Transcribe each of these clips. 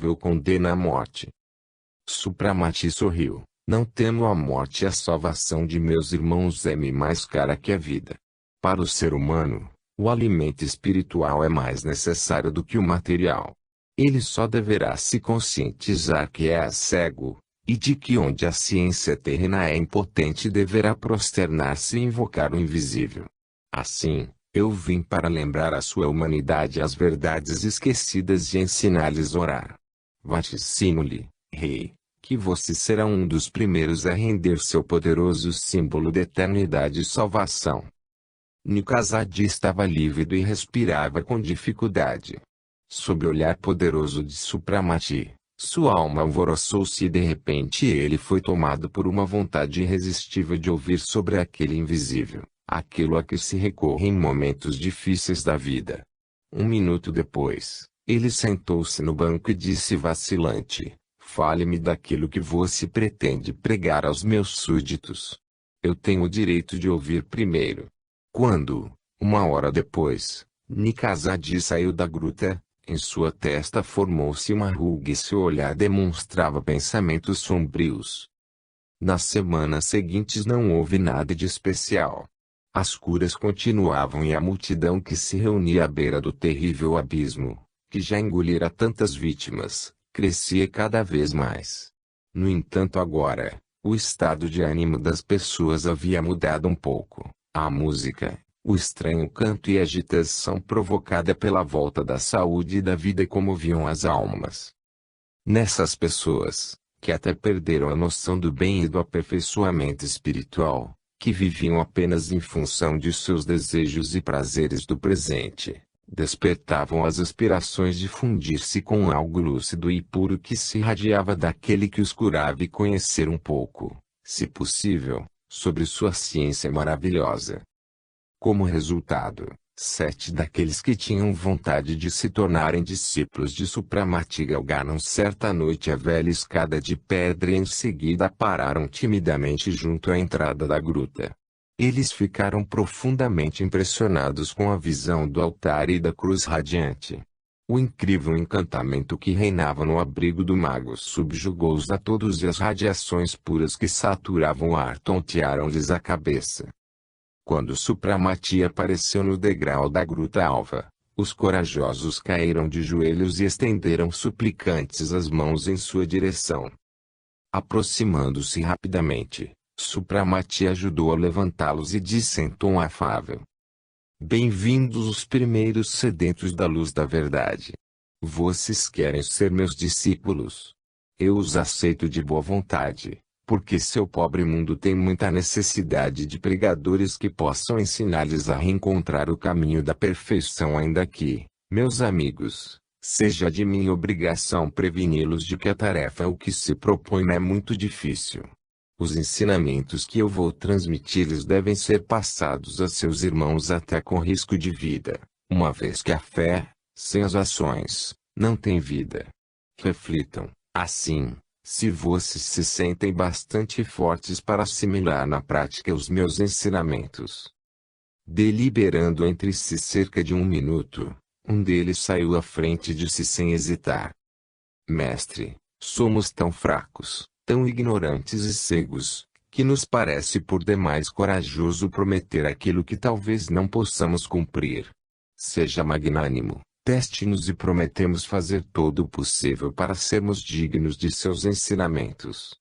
o condena à morte. Supramati sorriu. Não temo a morte, a salvação de meus irmãos é-me mais cara que a vida. Para o ser humano, o alimento espiritual é mais necessário do que o material. Ele só deverá se conscientizar que é cego, e de que onde a ciência terrena é impotente deverá prosternar-se e invocar o invisível. Assim, eu vim para lembrar a sua humanidade as verdades esquecidas e ensinar-lhes a orar. Vaticino-lhe, rei, que você será um dos primeiros a render seu poderoso símbolo de eternidade e salvação. Nikazadi estava lívido e respirava com dificuldade. Sob o olhar poderoso de Supramati, sua alma alvoroçou-se e de repente ele foi tomado por uma vontade irresistível de ouvir sobre aquele invisível, aquilo a que se recorre em momentos difíceis da vida. Um minuto depois, ele sentou-se no banco e disse vacilante: fale-me daquilo que você pretende pregar aos meus súditos. Eu tenho o direito de ouvir primeiro. Quando, uma hora depois, Nikazadi saiu da gruta, em sua testa formou-se uma ruga e seu olhar demonstrava pensamentos sombrios. Nas semanas seguintes não houve nada de especial. As curas continuavam e a multidão que se reunia à beira do terrível abismo, que já engolira tantas vítimas, crescia cada vez mais. No entanto agora, o estado de ânimo das pessoas havia mudado um pouco. A música, o estranho canto e a agitação provocada pela volta da saúde e da vida comoviam as almas. Nessas pessoas, que até perderam a noção do bem e do aperfeiçoamento espiritual, que viviam apenas em função de seus desejos e prazeres do presente, despertavam as aspirações de fundir-se com algo lúcido e puro que se irradiava daquele que os curava e conhecer um pouco, se possível, sobre sua ciência maravilhosa. Como resultado, 7 daqueles que tinham vontade de se tornarem discípulos de Supramati galgaram certa noite a velha escada de pedra e em seguida pararam timidamente junto à entrada da gruta. Eles ficaram profundamente impressionados com a visão do altar e da cruz radiante. O incrível encantamento que reinava no abrigo do mago subjugou-os a todos e as radiações puras que saturavam o ar tontearam-lhes a cabeça. Quando Supramati apareceu no degrau da gruta alva, os corajosos caíram de joelhos e estenderam suplicantes as mãos em sua direção. Aproximando-se rapidamente, Supramati ajudou a levantá-los e disse em tom afável: bem-vindos os primeiros sedentos da luz da verdade. Vocês querem ser meus discípulos? Eu os aceito de boa vontade, porque seu pobre mundo tem muita necessidade de pregadores que possam ensinar-lhes a reencontrar o caminho da perfeição, ainda que, meus amigos, seja de minha obrigação preveni-los de que a tarefa o que se propõe é muito difícil. Os ensinamentos que eu vou transmitir-lhes devem ser passados a seus irmãos até com risco de vida, uma vez que a fé, sem as ações, não tem vida. Reflitam, assim, se vocês se sentem bastante fortes para assimilar na prática os meus ensinamentos. Deliberando entre si cerca de um minuto, um deles saiu à frente e disse sem hesitar: mestre, somos tão fracos, tão ignorantes e cegos, que nos parece por demais corajoso prometer aquilo que talvez não possamos cumprir. Seja magnânimo, teste-nos e prometemos fazer todo o possível para sermos dignos de seus ensinamentos.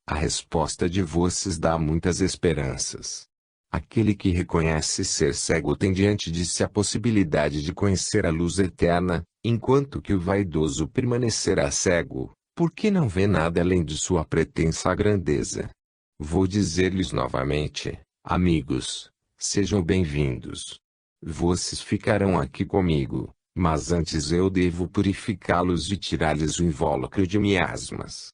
A resposta de vocês dá muitas esperanças. Aquele que reconhece ser cego tem diante de si a possibilidade de conhecer a luz eterna, enquanto que o vaidoso permanecerá cego, porque não vê nada além de sua pretensa grandeza. Vou dizer-lhes novamente, amigos, sejam bem-vindos. Vocês ficarão aqui comigo, mas antes eu devo purificá-los e tirar-lhes o invólucro de miasmas.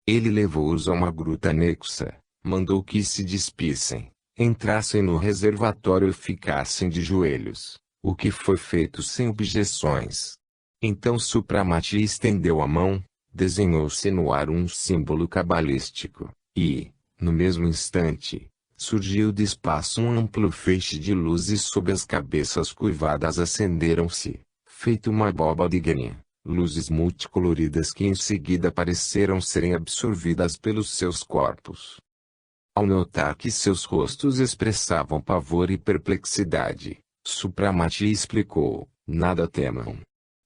Ele levou-os a uma gruta anexa, mandou que se despissem, entrassem no reservatório e ficassem de joelhos, o que foi feito sem objeções. Então Supramati estendeu a mão, desenhou-se no ar um símbolo cabalístico, e, no mesmo instante, surgiu do espaço um amplo feixe de luz e sob as cabeças curvadas acenderam-se, feito uma abóbada ígnea, luzes multicoloridas que em seguida pareceram serem absorvidas pelos seus corpos. Ao notar que seus rostos expressavam pavor e perplexidade, Supramati explicou: nada temam.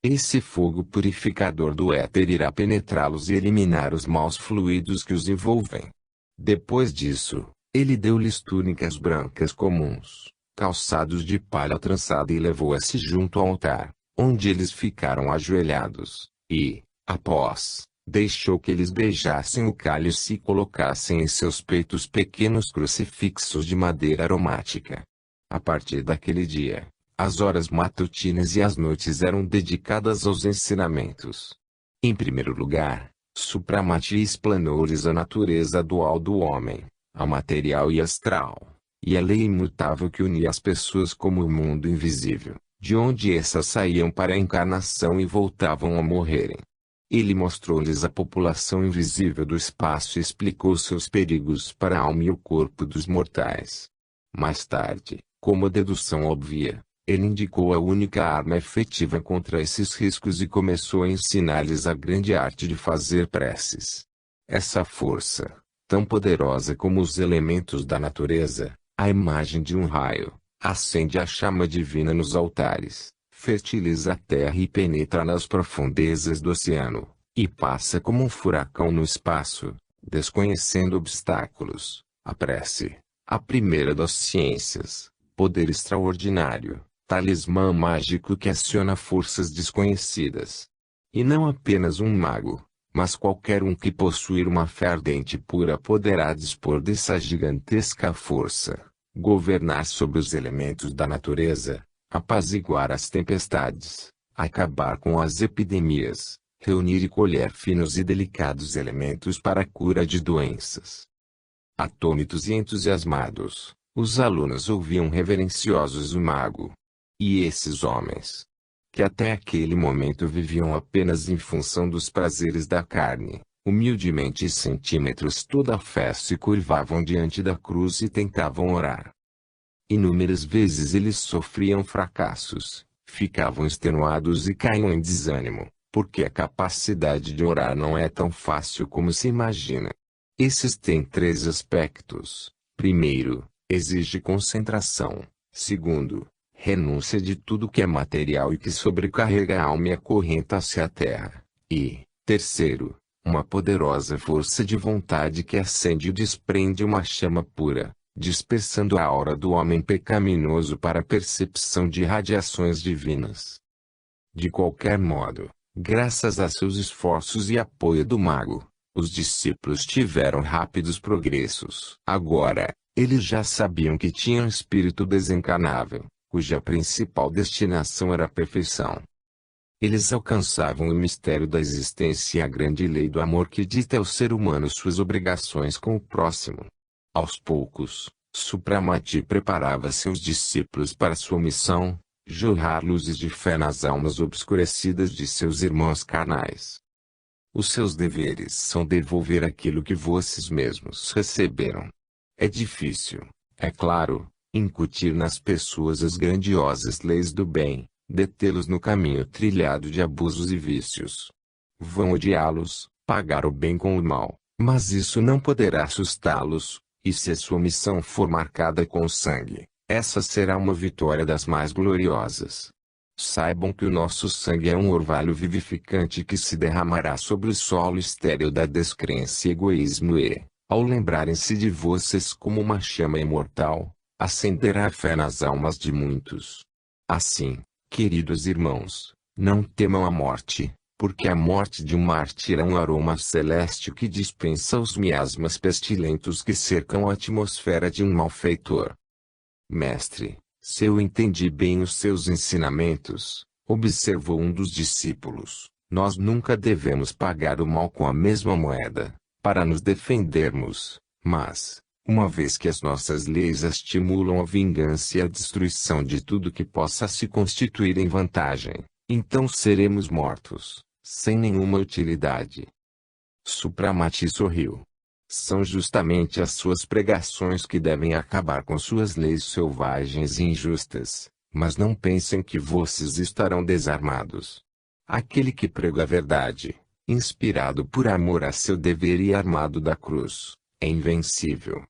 Esse fogo purificador do éter irá penetrá-los e eliminar os maus fluidos que os envolvem. Depois disso, ele deu-lhes túnicas brancas comuns, calçados de palha trançada e levou-as junto ao altar, onde eles ficaram ajoelhados, e, após, deixou que eles beijassem o cálice e colocassem em seus peitos pequenos crucifixos de madeira aromática. A partir daquele dia, as horas matutinas e as noites eram dedicadas aos ensinamentos. Em primeiro lugar, Supramati explanou-lhes a natureza dual do homem, a material e astral, e a lei imutável que unia as pessoas como o mundo invisível, de onde essas saíam para a encarnação e voltavam a morrerem. Ele mostrou-lhes a população invisível do espaço e explicou seus perigos para a alma e o corpo dos mortais. Mais tarde, como dedução óbvia, ele indicou a única arma efetiva contra esses riscos e começou a ensinar-lhes a grande arte de fazer preces. Essa força, tão poderosa como os elementos da natureza, a imagem de um raio, acende a chama divina nos altares, fertiliza a terra e penetra nas profundezas do oceano, e passa como um furacão no espaço, desconhecendo obstáculos. A prece, a primeira das ciências, poder extraordinário, talismã mágico que aciona forças desconhecidas. E não apenas um mago, mas qualquer um que possuir uma fé ardente e pura poderá dispor dessa gigantesca força, governar sobre os elementos da natureza, apaziguar as tempestades, acabar com as epidemias, reunir e colher finos e delicados elementos para a cura de doenças. Atônitos e entusiasmados, os alunos ouviam reverenciosos o mago. E esses homens, que até aquele momento viviam apenas em função dos prazeres da carne, humildemente centímetros toda a fé se curvavam diante da cruz e tentavam orar. Inúmeras vezes eles sofriam fracassos, ficavam extenuados e caíam em desânimo, porque a capacidade de orar não é tão fácil como se imagina. Esses têm três aspectos. Primeiro, exige concentração. Segundo, renúncia de tudo que é material e que sobrecarrega a alma e acorrenta-se à terra. E, terceiro, uma poderosa força de vontade que acende e desprende uma chama pura, dispersando a aura do homem pecaminoso para a percepção de radiações divinas. De qualquer modo, graças a seus esforços e apoio do mago, os discípulos tiveram rápidos progressos. Agora, eles já sabiam que tinham um espírito desencarnável, cuja principal destinação era a perfeição. Eles alcançavam o mistério da existência e a grande lei do amor que dita ao ser humano suas obrigações com o próximo. Aos poucos, Supramati preparava seus discípulos para sua missão, jorrar luzes de fé nas almas obscurecidas de seus irmãos carnais. Os seus deveres são devolver aquilo que vocês mesmos receberam. É difícil, é claro, incutir nas pessoas as grandiosas leis do bem, detê-los no caminho trilhado de abusos e vícios. Vão odiá-los, pagar o bem com o mal, mas isso não poderá assustá-los, e se a sua missão for marcada com sangue, essa será uma vitória das mais gloriosas. Saibam que o nosso sangue é um orvalho vivificante que se derramará sobre o solo estéril da descrença e egoísmo e, ao lembrarem-se de vocês como uma chama imortal, acenderá a fé nas almas de muitos. Assim, queridos irmãos, não temam a morte, porque a morte de um mártir é um aroma celeste que dispensa os miasmas pestilentos que cercam a atmosfera de um malfeitor. Mestre, se eu entendi bem os seus ensinamentos, observou um dos discípulos, nós nunca devemos pagar o mal com a mesma moeda, para nos defendermos, mas, uma vez que as nossas leis estimulam a vingança e a destruição de tudo que possa se constituir em vantagem, então seremos mortos, sem nenhuma utilidade. Supramati sorriu. São justamente as suas pregações que devem acabar com suas leis selvagens e injustas, mas não pensem que vocês estarão desarmados. aquele que prega a verdade, inspirado por amor a seu dever e armado da cruz, é invencível.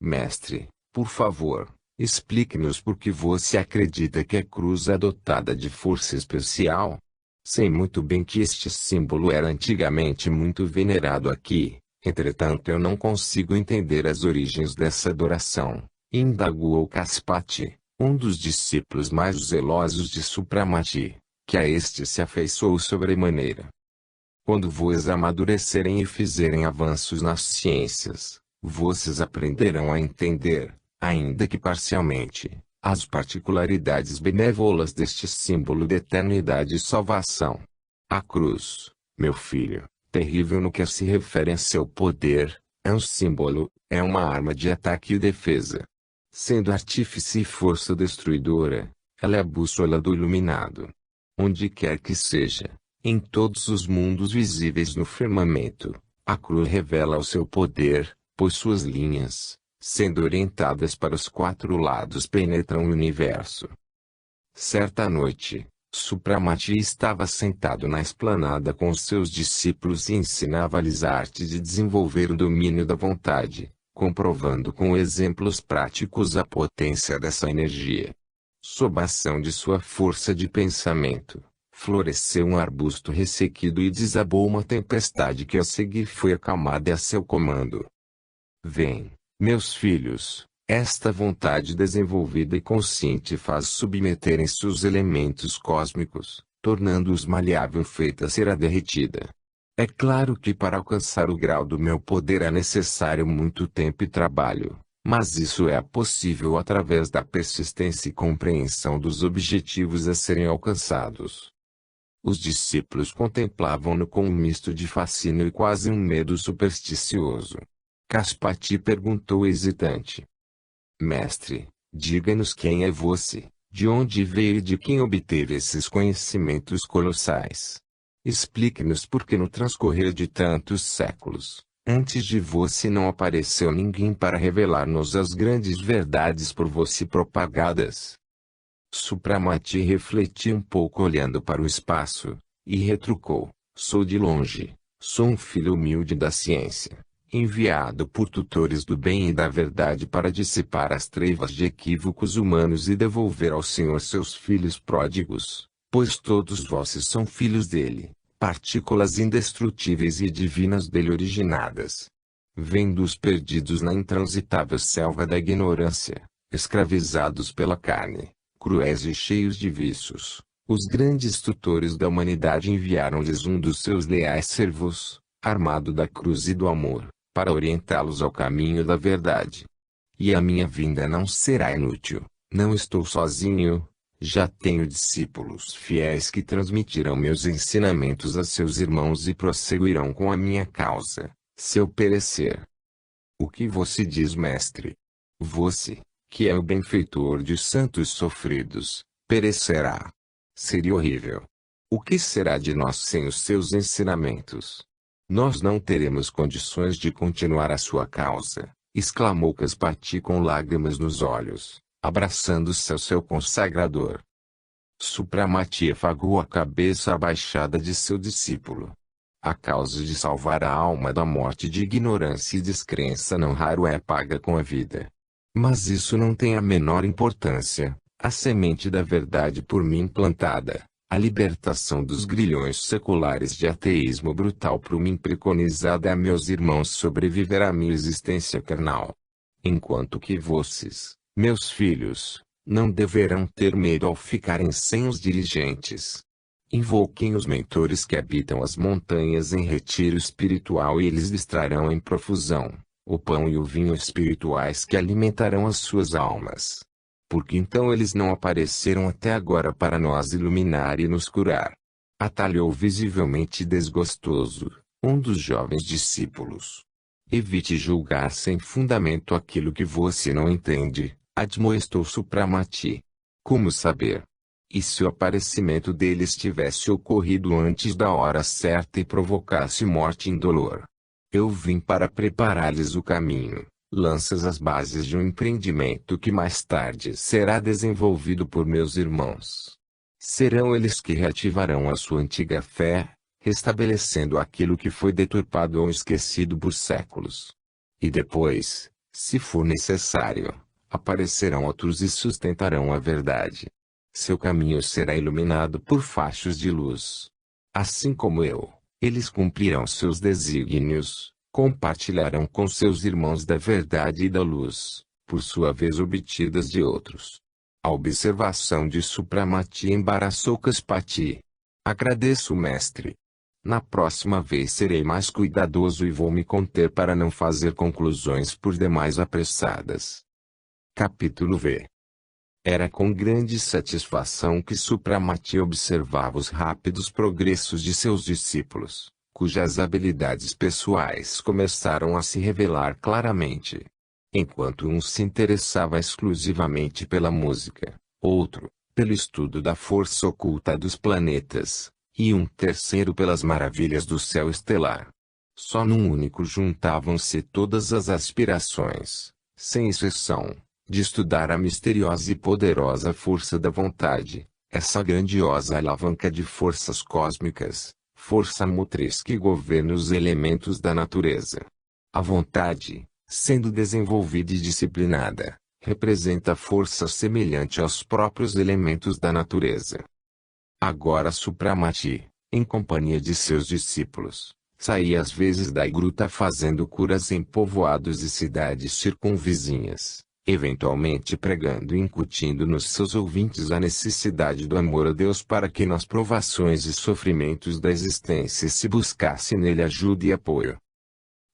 Mestre, por favor, explique-nos por que você acredita que a cruz é dotada de força especial? Sei muito bem que este símbolo era antigamente muito venerado aqui, entretanto eu não consigo entender as origens dessa adoração, indagou Caspati, um dos discípulos mais zelosos de Supramati, que a este se afeiçoou sobremaneira. Quando vós amadurecerem e fizerem avanços nas ciências, vocês aprenderão a entender, ainda que parcialmente, as particularidades benévolas deste símbolo de eternidade e salvação. A cruz, meu filho, terrível no que se refere a seu poder, é um símbolo, é uma arma de ataque e defesa. Sendo artífice e força destruidora, ela é a bússola do iluminado. Onde quer que seja, em todos os mundos visíveis no firmamento, a cruz revela o seu poder, pois suas linhas, sendo orientadas para os quatro lados, penetram o universo. Certa noite, Supramati estava sentado na esplanada com os seus discípulos e ensinava-lhes a arte de desenvolver o domínio da vontade, comprovando com exemplos práticos a potência dessa energia. Sob a ação de sua força de pensamento, floresceu um arbusto ressequido e desabou uma tempestade que a seguir foi acalmada a seu comando. Vem, meus filhos, esta vontade desenvolvida e consciente faz submeterem-se os elementos cósmicos, tornando-os maleável feita será derretida. É claro que para alcançar o grau do meu poder é necessário muito tempo e trabalho, mas isso é possível através da persistência e compreensão dos objetivos a serem alcançados. Os discípulos contemplavam-no com um misto de fascínio e quase um medo supersticioso. Caspati perguntou hesitante: Mestre, diga-nos quem é você, de onde veio e de quem obteve esses conhecimentos colossais. Explique-nos por que no transcorrer de tantos séculos, antes de você não apareceu ninguém para revelar-nos as grandes verdades por você propagadas. Supramati refletiu um pouco olhando para o espaço, e retrucou: sou de longe, sou um filho humilde da ciência, enviado por tutores do bem e da verdade para dissipar as trevas de equívocos humanos e devolver ao Senhor seus filhos pródigos, pois todos vossos são filhos dele, partículas indestrutíveis e divinas dele originadas. Vendo os perdidos na intransitável selva da ignorância, escravizados pela carne, cruéis e cheios de vícios, os grandes tutores da humanidade enviaram-lhes um dos seus leais servos, armado da cruz e do amor, para orientá-los ao caminho da verdade. E a minha vinda não será inútil, não estou sozinho, já tenho discípulos fiéis que transmitirão meus ensinamentos a seus irmãos e prosseguirão com a minha causa, se eu perecer. O que você diz, mestre? Você, que é o benfeitor de santos sofridos, perecerá. Seria horrível. O que será de nós sem os seus ensinamentos? Nós não teremos condições de continuar a sua causa, exclamou Caspati com lágrimas nos olhos, abraçando-se ao seu consagrador. Supramati afagou a cabeça abaixada de seu discípulo. A causa de salvar a alma da morte de ignorância e descrença não raro é paga com a vida. Mas isso não tem a menor importância. A semente da verdade por mim plantada, a libertação dos grilhões seculares de ateísmo brutal por mim preconizada a meus irmãos sobreviver à minha existência carnal. Enquanto que vocês, meus filhos, não deverão ter medo ao ficarem sem os dirigentes. Invoquem os mentores que habitam as montanhas em retiro espiritual e eles lhes trarão em profusão o pão e o vinho espirituais que alimentarão as suas almas. Porque então eles não apareceram até agora para nos iluminar e nos curar? Atalhou visivelmente desgostoso, um dos jovens discípulos. Evite julgar sem fundamento aquilo que você não entende, admoestou Supramati. Como saber? E se o aparecimento deles tivesse ocorrido antes da hora certa e provocasse morte indolor? Eu vim para preparar-lhes o caminho, lanças as bases de um empreendimento que mais tarde será desenvolvido por meus irmãos. Serão eles que reativarão a sua antiga fé, restabelecendo aquilo que foi deturpado ou esquecido por séculos. E depois, se for necessário, aparecerão outros e sustentarão a verdade. Seu caminho será iluminado por fachos de luz. Assim como eu, eles cumprirão seus desígnios, compartilharão com seus irmãos da verdade e da luz, por sua vez obtidas de outros. A observação de Supramati embaraçou Caspati. Agradeço, mestre. Na próxima vez serei mais cuidadoso e vou me conter para não fazer conclusões por demais apressadas. Capítulo V. Era com grande satisfação que Supramati observava os rápidos progressos de seus discípulos, cujas habilidades pessoais começaram a se revelar claramente. Enquanto um se interessava exclusivamente pela música, outro, pelo estudo da força oculta dos planetas, e um terceiro pelas maravilhas do céu estelar. Só num único juntavam-se todas as aspirações, sem exceção, de estudar a misteriosa e poderosa força da vontade, essa grandiosa alavanca de forças cósmicas, força motriz que governa os elementos da natureza. A vontade, sendo desenvolvida e disciplinada, representa força semelhante aos próprios elementos da natureza. Agora Supramati, em companhia de seus discípulos, saía às vezes da gruta fazendo curas em povoados e cidades circunvizinhas, eventualmente pregando e incutindo nos seus ouvintes a necessidade do amor a Deus para que nas provações e sofrimentos da existência se buscasse nele ajuda e apoio.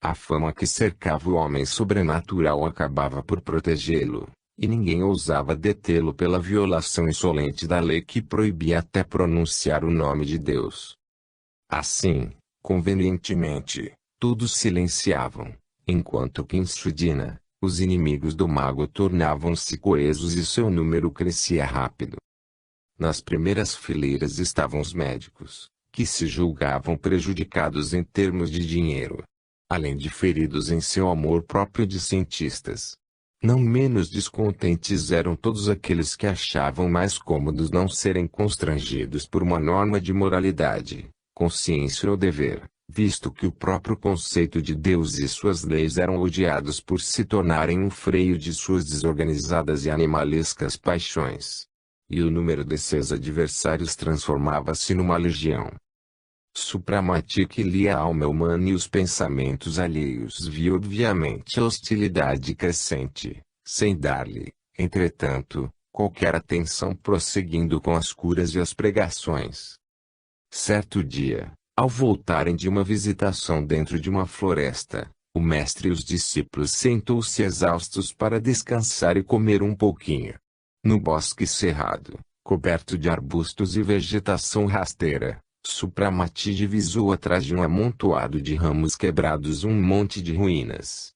A fama que cercava o homem sobrenatural acabava por protegê-lo, e ninguém ousava detê-lo pela violação insolente da lei que proibia até pronunciar o nome de Deus. Assim, convenientemente, todos silenciavam, enquanto que em Sridina, os inimigos do mago tornavam-se coesos e seu número crescia rápido. Nas primeiras fileiras estavam os médicos, que se julgavam prejudicados em termos de dinheiro, além de feridos em seu amor próprio de cientistas. Não menos descontentes eram todos aqueles que achavam mais cômodos não serem constrangidos por uma norma de moralidade, consciência ou dever, visto que o próprio conceito de Deus e suas leis eram odiados por se tornarem um freio de suas desorganizadas e animalescas paixões. E o número de seus adversários transformava-se numa legião. Supramati, que lia a alma humana e os pensamentos alheios, via obviamente a hostilidade crescente, sem dar-lhe, entretanto, qualquer atenção, prosseguindo com as curas e as pregações. Certo dia, ao voltarem de uma visitação dentro de uma floresta, o mestre e os discípulos sentou-se exaustos para descansar e comer um pouquinho. No bosque cerrado, coberto de arbustos e vegetação rasteira, Supramati divisou atrás de um amontoado de ramos quebrados um monte de ruínas.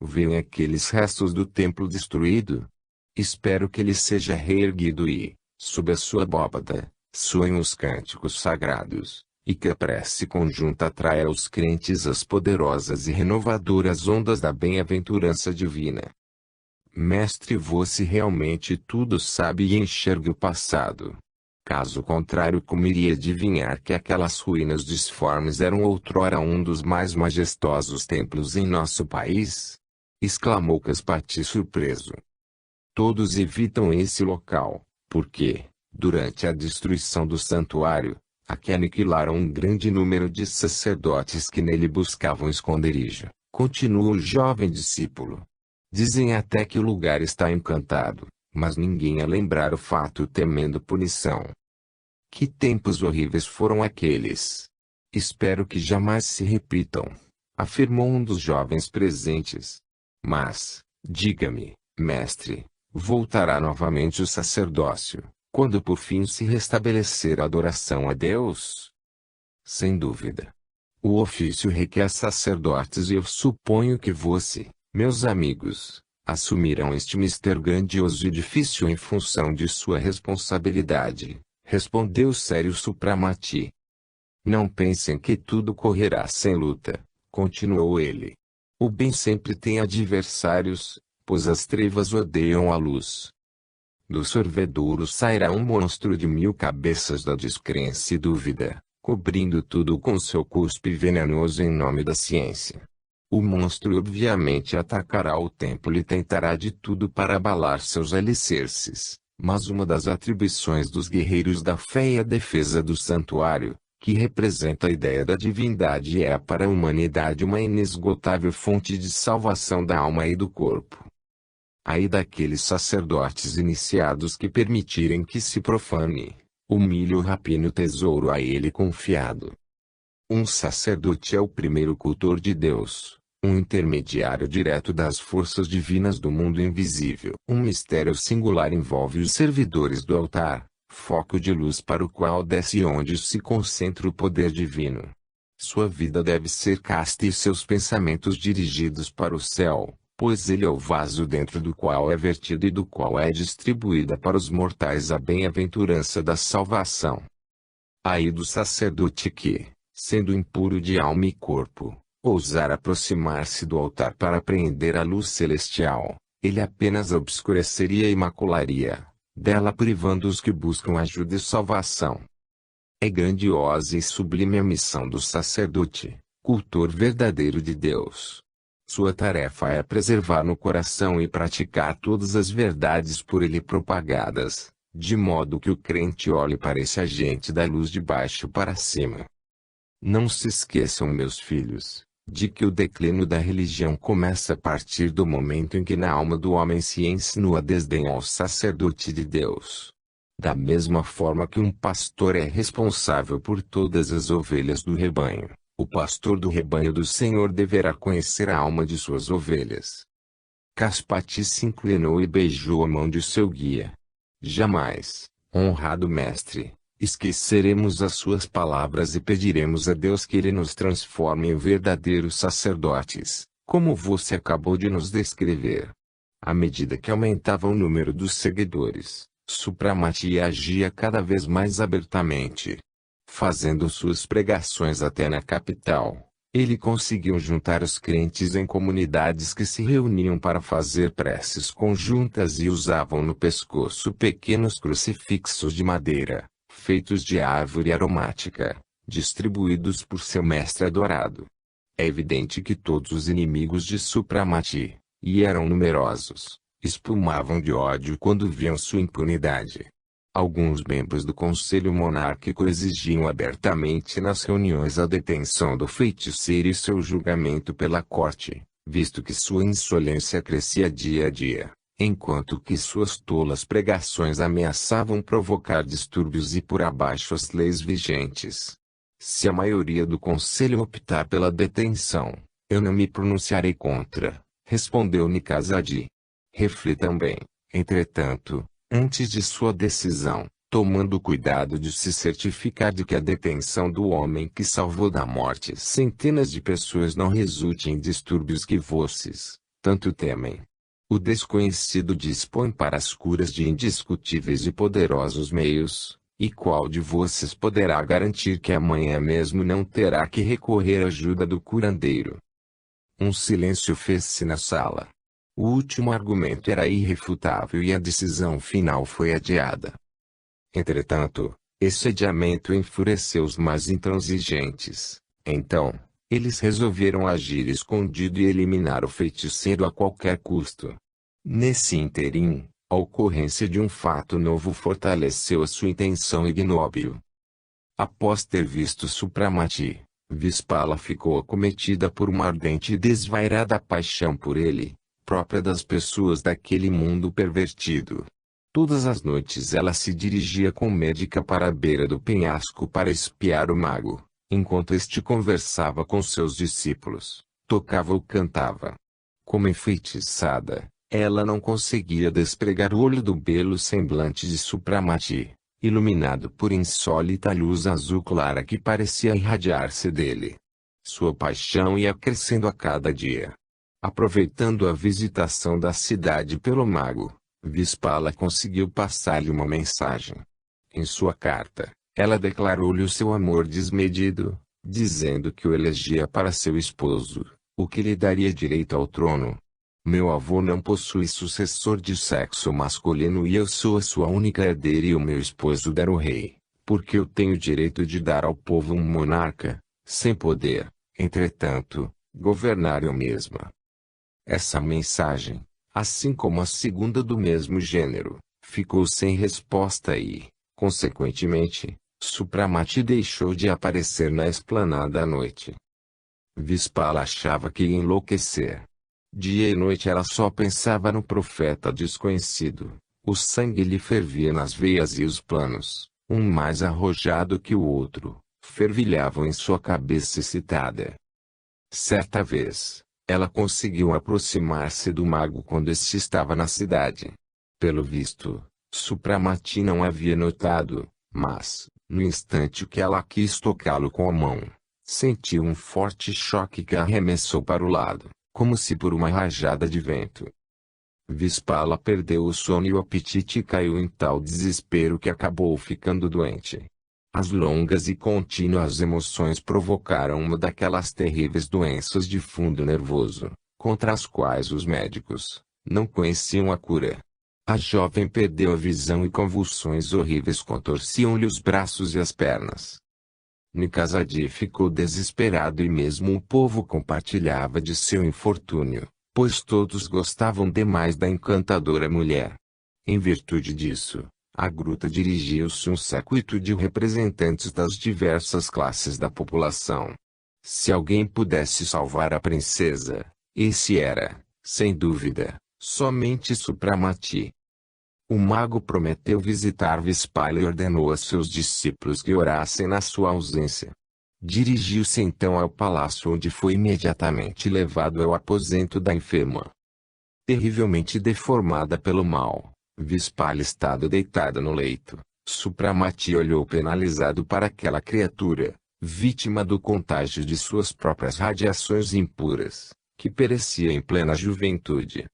Veem aqueles restos do templo destruído? Espero que ele seja reerguido e, sob a sua abóbada, soem os cânticos sagrados, e que a prece conjunta atraia aos crentes as poderosas e renovadoras ondas da bem-aventurança divina. Mestre, você realmente tudo sabe e enxerga o passado. Caso contrário, como iria adivinhar que aquelas ruínas disformes eram outrora um dos mais majestosos templos em nosso país? Exclamou Caspati surpreso. Todos evitam esse local, porque, durante a destruição do santuário, aqui aniquilaram um grande número de sacerdotes que nele buscavam esconderijo, continua o jovem discípulo. Dizem até que o lugar está encantado, mas ninguém a lembrar o fato temendo punição. Que tempos horríveis foram aqueles! Espero que jamais se repitam, afirmou um dos jovens presentes. Mas, diga-me, mestre, voltará novamente o sacerdócio, quando por fim se restabelecer a adoração a Deus? Sem dúvida. O ofício requer sacerdotes e eu suponho que você, meus amigos, assumirão este mister grandioso e difícil em função de sua responsabilidade, respondeu sério Supramati. Não pensem que tudo correrá sem luta, continuou ele. O bem sempre tem adversários, pois as trevas odeiam a luz. Do sorvedouro sairá um monstro de 1000 cabeças da descrença e dúvida, cobrindo tudo com seu cuspe venenoso em nome da ciência. O monstro obviamente atacará o templo e tentará de tudo para abalar seus alicerces, mas uma das atribuições dos guerreiros da fé é a defesa do santuário, que representa a ideia da divindade e é para a humanidade uma inesgotável fonte de salvação da alma e do corpo. Ai daqueles sacerdotes iniciados que permitirem que se profane, humilhe ou rapine o tesouro a ele confiado. Um sacerdote é o primeiro cultor de Deus, um intermediário direto das forças divinas do mundo invisível. Um mistério singular envolve os servidores do altar, foco de luz para o qual desce e onde se concentra o poder divino. Sua vida deve ser casta e seus pensamentos dirigidos para o céu, pois ele é o vaso dentro do qual é vertido e do qual é distribuída para os mortais a bem-aventurança da salvação. Ai do sacerdote que, sendo impuro de alma e corpo, ousar aproximar-se do altar para apreender a luz celestial, ele apenas obscureceria e macularia, dela privando os que buscam ajuda e salvação. É grandiosa e sublime a missão do sacerdote, cultor verdadeiro de Deus. Sua tarefa é preservar no coração e praticar todas as verdades por ele propagadas, de modo que o crente olhe para esse agente da luz de baixo para cima. Não se esqueçam, meus filhos, de que o declínio da religião começa a partir do momento em que na alma do homem se insinua desdém ao sacerdote de Deus. Da mesma forma que um pastor é responsável por todas as ovelhas do rebanho, o pastor do rebanho do Senhor deverá conhecer a alma de suas ovelhas. Caspati se inclinou e beijou a mão de seu guia. Jamais, honrado mestre, esqueceremos as suas palavras e pediremos a Deus que ele nos transforme em verdadeiros sacerdotes, como você acabou de nos descrever. À medida que aumentava o número dos seguidores, Supramati agia cada vez mais abertamente. Fazendo suas pregações até na capital, ele conseguiu juntar os crentes em comunidades que se reuniam para fazer preces conjuntas e usavam no pescoço pequenos crucifixos de madeira, feitos de árvore aromática, distribuídos por seu mestre adorado. É evidente que todos os inimigos de Supramati, e eram numerosos, espumavam de ódio quando viam sua impunidade. Alguns membros do conselho monárquico exigiam abertamente nas reuniões a detenção do feiticeiro e seu julgamento pela corte, visto que sua insolência crescia dia a dia, enquanto que suas tolas pregações ameaçavam provocar distúrbios e por abaixo as leis vigentes. Se a maioria do conselho optar pela detenção, eu não me pronunciarei contra, respondeu Nikazadi. Reflitam bem, entretanto, antes de sua decisão, tomando cuidado de se certificar de que a detenção do homem que salvou da morte centenas de pessoas não resulte em distúrbios que vocês tanto temem. O desconhecido dispõe para as curas de indiscutíveis e poderosos meios, e qual de vocês poderá garantir que amanhã mesmo não terá que recorrer à ajuda do curandeiro? Um silêncio fez-se na sala. O último argumento era irrefutável e a decisão final foi adiada. Entretanto, esse adiamento enfureceu os mais intransigentes. Então, eles resolveram agir escondido e eliminar o feiticeiro a qualquer custo. Nesse ínterim, a ocorrência de um fato novo fortaleceu a sua intenção ignóbil. Após ter visto Supramati, Vispala ficou acometida por uma ardente e desvairada paixão por ele, própria das pessoas daquele mundo pervertido. Todas as noites ela se dirigia com médica para a beira do penhasco para espiar o mago, enquanto este conversava com seus discípulos, tocava ou cantava. Como enfeitiçada, ela não conseguia despregar o olho do belo semblante de Supramati, iluminado por insólita luz azul clara que parecia irradiar-se dele. Sua paixão ia crescendo a cada dia. Aproveitando a visitação da cidade pelo mago, Vispala conseguiu passar-lhe uma mensagem. Em sua carta, ela declarou-lhe o seu amor desmedido, dizendo que o elegia para seu esposo, o que lhe daria direito ao trono. Meu avô não possui sucessor de sexo masculino e eu sou a sua única herdeira e o meu esposo der o rei, porque eu tenho o direito de dar ao povo um monarca, sem poder, entretanto, governar eu mesma. Essa mensagem, assim como a segunda do mesmo gênero, ficou sem resposta e, consequentemente, Supramati deixou de aparecer na esplanada à noite. Vispala achava que ia enlouquecer. Dia e noite ela só pensava no profeta desconhecido. O sangue lhe fervia nas veias e os planos, um mais arrojado que o outro, fervilhavam em sua cabeça excitada. Certa vez, ela conseguiu aproximar-se do mago quando este estava na cidade. Pelo visto, Supramati não havia notado, mas, no instante que ela quis tocá-lo com a mão, sentiu um forte choque que a arremessou para o lado, como se por uma rajada de vento. Vispala perdeu o sono e o apetite e caiu em tal desespero que acabou ficando doente. As longas e contínuas emoções provocaram uma daquelas terríveis doenças de fundo nervoso, contra as quais os médicos não conheciam a cura. A jovem perdeu a visão e convulsões horríveis contorciam-lhe os braços e as pernas. Nikazadi ficou desesperado e mesmo o povo compartilhava de seu infortúnio, pois todos gostavam demais da encantadora mulher. Em virtude disso, a gruta dirigiu-se um séquito de representantes das diversas classes da população. Se alguém pudesse salvar a princesa, esse era, sem dúvida, somente Supramati. O mago prometeu visitar Vispala e ordenou a seus discípulos que orassem na sua ausência. Dirigiu-se então ao palácio onde foi imediatamente levado ao aposento da enferma. Terrivelmente deformada pelo mal, Vispala estava deitada no leito. Supramati olhou penalizado para aquela criatura, vítima do contágio de suas próprias radiações impuras, que perecia em plena juventude.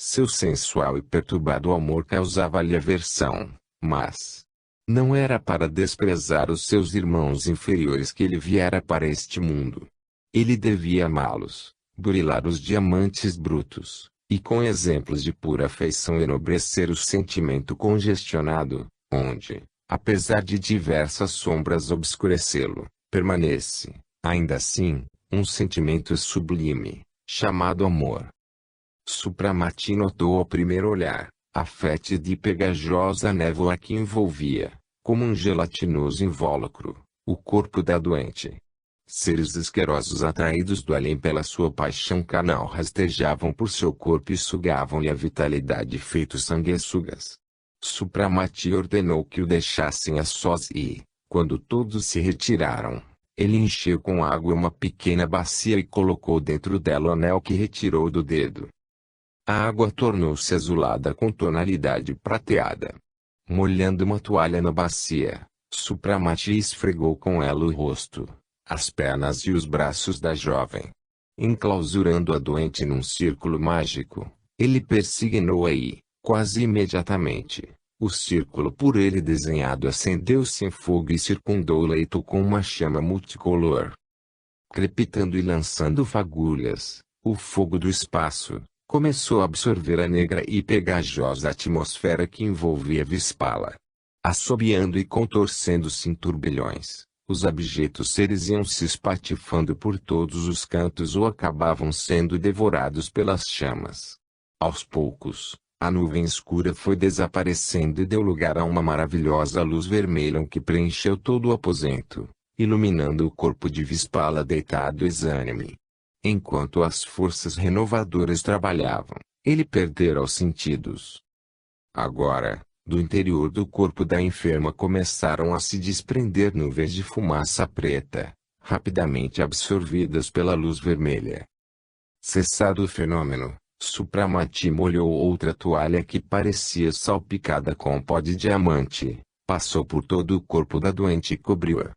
Seu sensual e perturbado amor causava-lhe aversão, mas não era para desprezar os seus irmãos inferiores que ele viera para este mundo. Ele devia amá-los, burilar os diamantes brutos, e com exemplos de pura afeição enobrecer o sentimento congestionado, onde, apesar de diversas sombras obscurecê-lo, permanece, ainda assim, um sentimento sublime, chamado amor. Supramati notou ao primeiro olhar, a fétida e pegajosa névoa que envolvia, como um gelatinoso invólucro, o corpo da doente. Seres asquerosos atraídos do além pela sua paixão carnal rastejavam por seu corpo e sugavam-lhe a vitalidade feitos sanguessugas. Supramati ordenou que o deixassem a sós e, quando todos se retiraram, ele encheu com água uma pequena bacia e colocou dentro dela o anel que retirou do dedo. A água tornou-se azulada com tonalidade prateada. Molhando uma toalha na bacia, Supramati esfregou com ela o rosto, as pernas e os braços da jovem. Enclausurando a doente num círculo mágico, ele persignou-a e, quase imediatamente, o círculo por ele desenhado acendeu-se em fogo e circundou o leito com uma chama multicolor. Crepitando e lançando fagulhas, o fogo do espaço começou a absorver a negra e pegajosa atmosfera que envolvia Vispala. Assobiando e contorcendo-se em turbilhões, os abjetos seres iam se espatifando por todos os cantos ou acabavam sendo devorados pelas chamas. Aos poucos, a nuvem escura foi desaparecendo e deu lugar a uma maravilhosa luz vermelha que preencheu todo o aposento, iluminando o corpo de Vispala deitado exânime. Enquanto as forças renovadoras trabalhavam, ele perdera os sentidos. Agora, do interior do corpo da enferma começaram a se desprender nuvens de fumaça preta, rapidamente absorvidas pela luz vermelha. Cessado o fenômeno, Supramati molhou outra toalha que parecia salpicada com pó de diamante, passou por todo o corpo da doente e cobriu-a.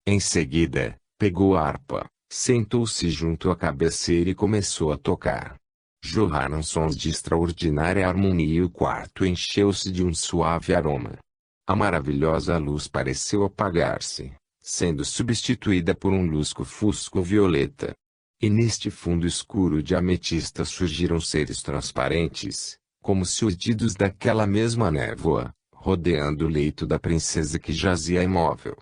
Em seguida, pegou a harpa, sentou-se junto à cabeceira e começou a tocar. Jorraram sons de extraordinária harmonia e o quarto encheu-se de um suave aroma. A maravilhosa luz pareceu apagar-se, sendo substituída por um lusco-fusco violeta. E neste fundo escuro de ametista surgiram seres transparentes, como surgidos daquela mesma névoa, rodeando o leito da princesa que jazia imóvel.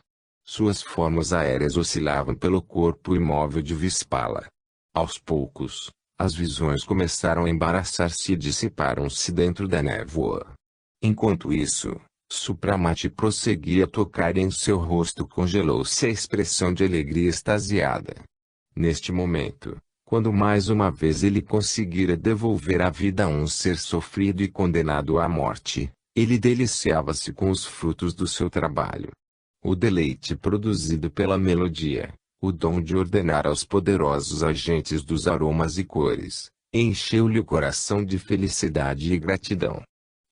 Suas formas aéreas oscilavam pelo corpo imóvel de Vispala. Aos poucos, as visões começaram a embaraçar-se e dissiparam-se dentro da névoa. Enquanto isso, Supramati prosseguia a tocar e em seu rosto congelou-se a expressão de alegria extasiada. Neste momento, quando mais uma vez ele conseguira devolver a vida a um ser sofrido e condenado à morte, ele deliciava-se com os frutos do seu trabalho. O deleite produzido pela melodia, o dom de ordenar aos poderosos agentes dos aromas e cores, encheu-lhe o coração de felicidade e gratidão.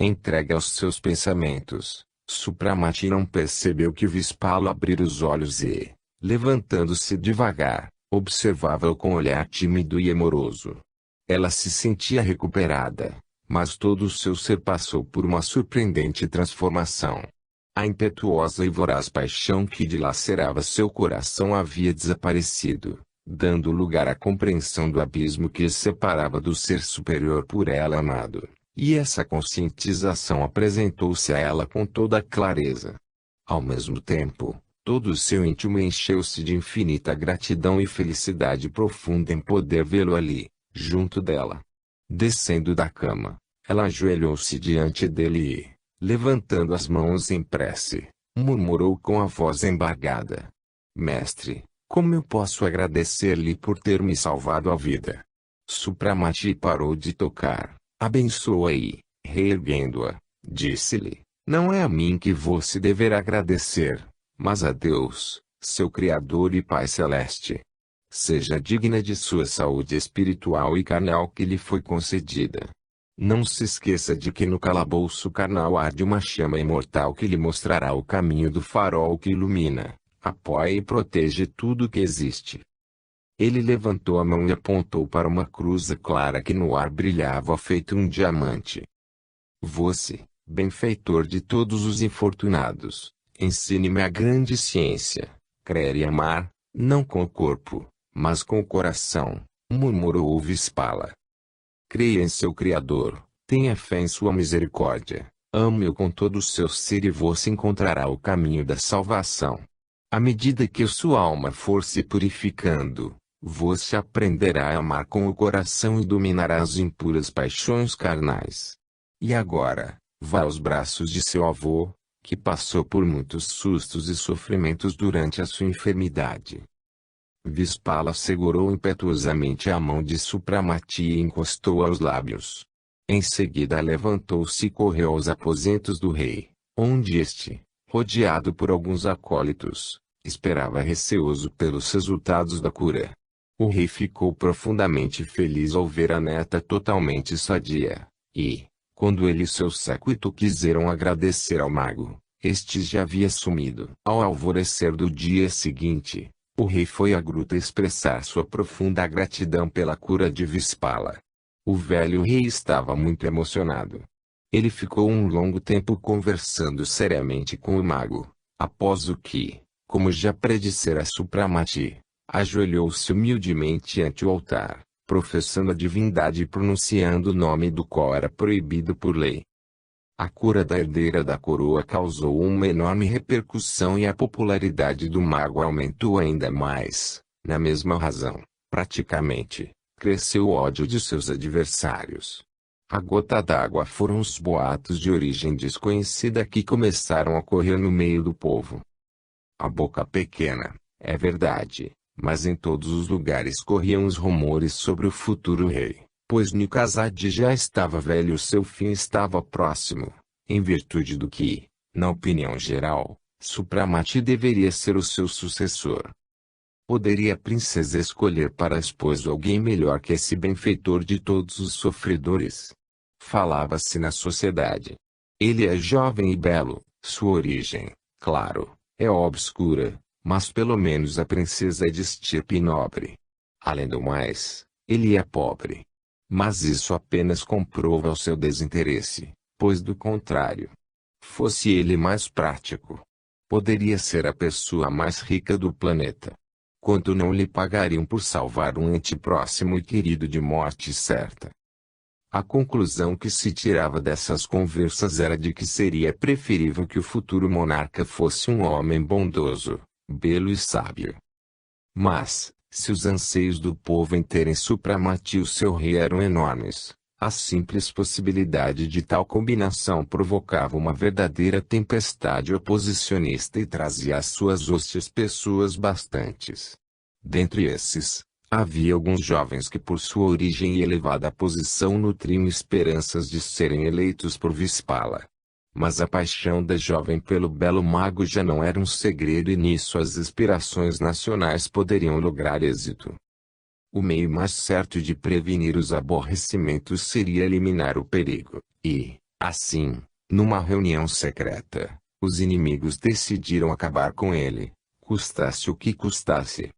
Entregue aos seus pensamentos, Supramati não percebeu que Vispala abrira os olhos e, levantando-se devagar, observava-o com olhar tímido e amoroso. Ela se sentia recuperada, mas todo o seu ser passou por uma surpreendente transformação. A impetuosa e voraz paixão que dilacerava seu coração havia desaparecido, dando lugar à compreensão do abismo que os separava do ser superior por ela amado. E essa conscientização apresentou-se a ela com toda a clareza. Ao mesmo tempo, todo o seu íntimo encheu-se de infinita gratidão e felicidade profunda em poder vê-lo ali, junto dela. Descendo da cama, ela ajoelhou-se diante dele e, levantando as mãos em prece, murmurou com a voz embargada: Mestre, como eu posso agradecer-lhe por ter me salvado a vida? Supramati parou de tocar, abençoa e, reerguendo-a, disse-lhe: Não é a mim que você deverá agradecer, mas a Deus, seu Criador e Pai Celeste. Seja digna de sua saúde espiritual e carnal que lhe foi concedida. Não se esqueça de que no calabouço carnal arde uma chama imortal que lhe mostrará o caminho do farol que ilumina, apoia e protege tudo que existe. Ele levantou a mão e apontou para uma cruz clara que no ar brilhava feito um diamante. Você, benfeitor de todos os infortunados, ensine-me a grande ciência, crer e amar, não com o corpo, mas com o coração, murmurou Vispala. Creia em seu Criador, tenha fé em sua misericórdia, ame-o com todo o seu ser e você encontrará o caminho da salvação. À medida que sua alma for se purificando, você aprenderá a amar com o coração e dominará as impuras paixões carnais. E agora, vá aos braços de seu avô, que passou por muitos sustos e sofrimentos durante a sua enfermidade. Vispala segurou impetuosamente a mão de Supramati e encostou aos lábios. Em seguida levantou-se e correu aos aposentos do rei, onde este, rodeado por alguns acólitos, esperava receoso pelos resultados da cura. O rei ficou profundamente feliz ao ver a neta totalmente sadia, e, quando ele e seu séquito quiseram agradecer ao mago, este já havia sumido. Ao alvorecer do dia seguinte, o rei foi à gruta expressar sua profunda gratidão pela cura de Vispala. O velho rei estava muito emocionado. Ele ficou um longo tempo conversando seriamente com o mago, após o que, como já predissera Supramati, ajoelhou-se humildemente ante o altar, professando a divindade e pronunciando o nome do qual era proibido por lei. A cura da herdeira da coroa causou uma enorme repercussão e a popularidade do mago aumentou ainda mais. Na mesma razão, praticamente, cresceu o ódio de seus adversários. A gota d'água foram os boatos de origem desconhecida que começaram a correr no meio do povo. A boca pequena, é verdade, mas em todos os lugares corriam os rumores sobre o futuro rei. Pois Nikazad já estava velho e o seu fim estava próximo, em virtude do que, na opinião geral, Supramati deveria ser o seu sucessor. Poderia a princesa escolher para esposo alguém melhor que esse benfeitor de todos os sofredores? Falava-se na sociedade. Ele é jovem e belo, sua origem, claro, é obscura, mas pelo menos a princesa é de estirpe nobre. Além do mais, ele é pobre. Mas isso apenas comprova o seu desinteresse, pois do contrário, fosse ele mais prático, poderia ser a pessoa mais rica do planeta. quanto não lhe pagariam por salvar um ente próximo e querido de morte certa. A conclusão que se tirava dessas conversas era de que seria preferível que o futuro monarca fosse um homem bondoso, belo e sábio. Mas, se os anseios do povo em terem Supramati o seu rei eram enormes, a simples possibilidade de tal combinação provocava uma verdadeira tempestade oposicionista e trazia às suas hostes pessoas bastantes. Dentre esses, havia alguns jovens que por sua origem e elevada posição nutriam esperanças de serem eleitos por Vispala. Mas a paixão da jovem pelo belo mago já não era um segredo e nisso as aspirações nacionais poderiam lograr êxito. O meio mais certo de prevenir os aborrecimentos seria eliminar o perigo, e, assim, numa reunião secreta, os inimigos decidiram acabar com ele, custasse o que custasse.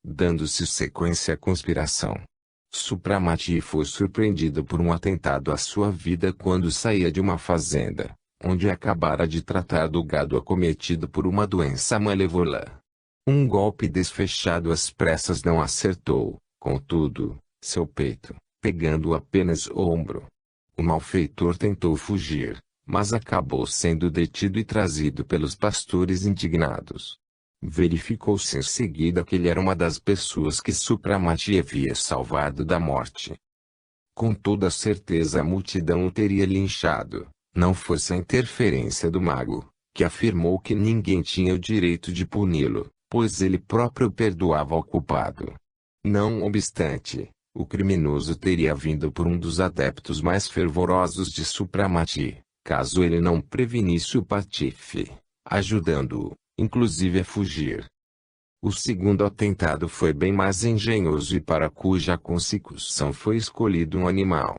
Dando-se sequência à conspiração, Supramati foi surpreendido por um atentado à sua vida quando saía de uma fazenda, onde acabara de tratar do gado acometido por uma doença malévola. Um golpe desfechado às pressas não acertou, contudo, seu peito, pegando apenas o ombro. O malfeitor tentou fugir, mas acabou sendo detido e trazido pelos pastores indignados. Verificou-se em seguida que ele era uma das pessoas que Supramati havia salvado da morte. Com toda certeza a multidão o teria linchado, não fosse a interferência do mago, que afirmou que ninguém tinha o direito de puni-lo, pois ele próprio perdoava ao culpado. Não obstante, o criminoso teria vindo por um dos adeptos mais fervorosos de Supramati, caso ele não prevenisse o patife, ajudando-o, inclusive a fugir. O segundo atentado foi bem mais engenhoso e para cuja consecução foi escolhido um animal.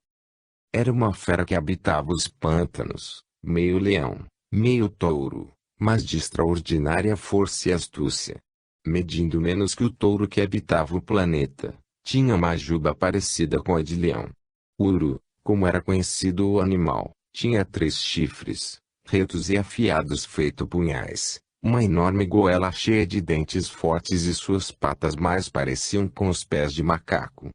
Era uma fera que habitava os pântanos, meio leão, meio touro, mas de extraordinária força e astúcia. Medindo menos que o touro que habitava o planeta, tinha uma juba parecida com a de leão. O uru, como era conhecido o animal, tinha 3 chifres, retos e afiados feito punhais, uma enorme goela cheia de dentes fortes e suas patas mais pareciam com os pés de macaco.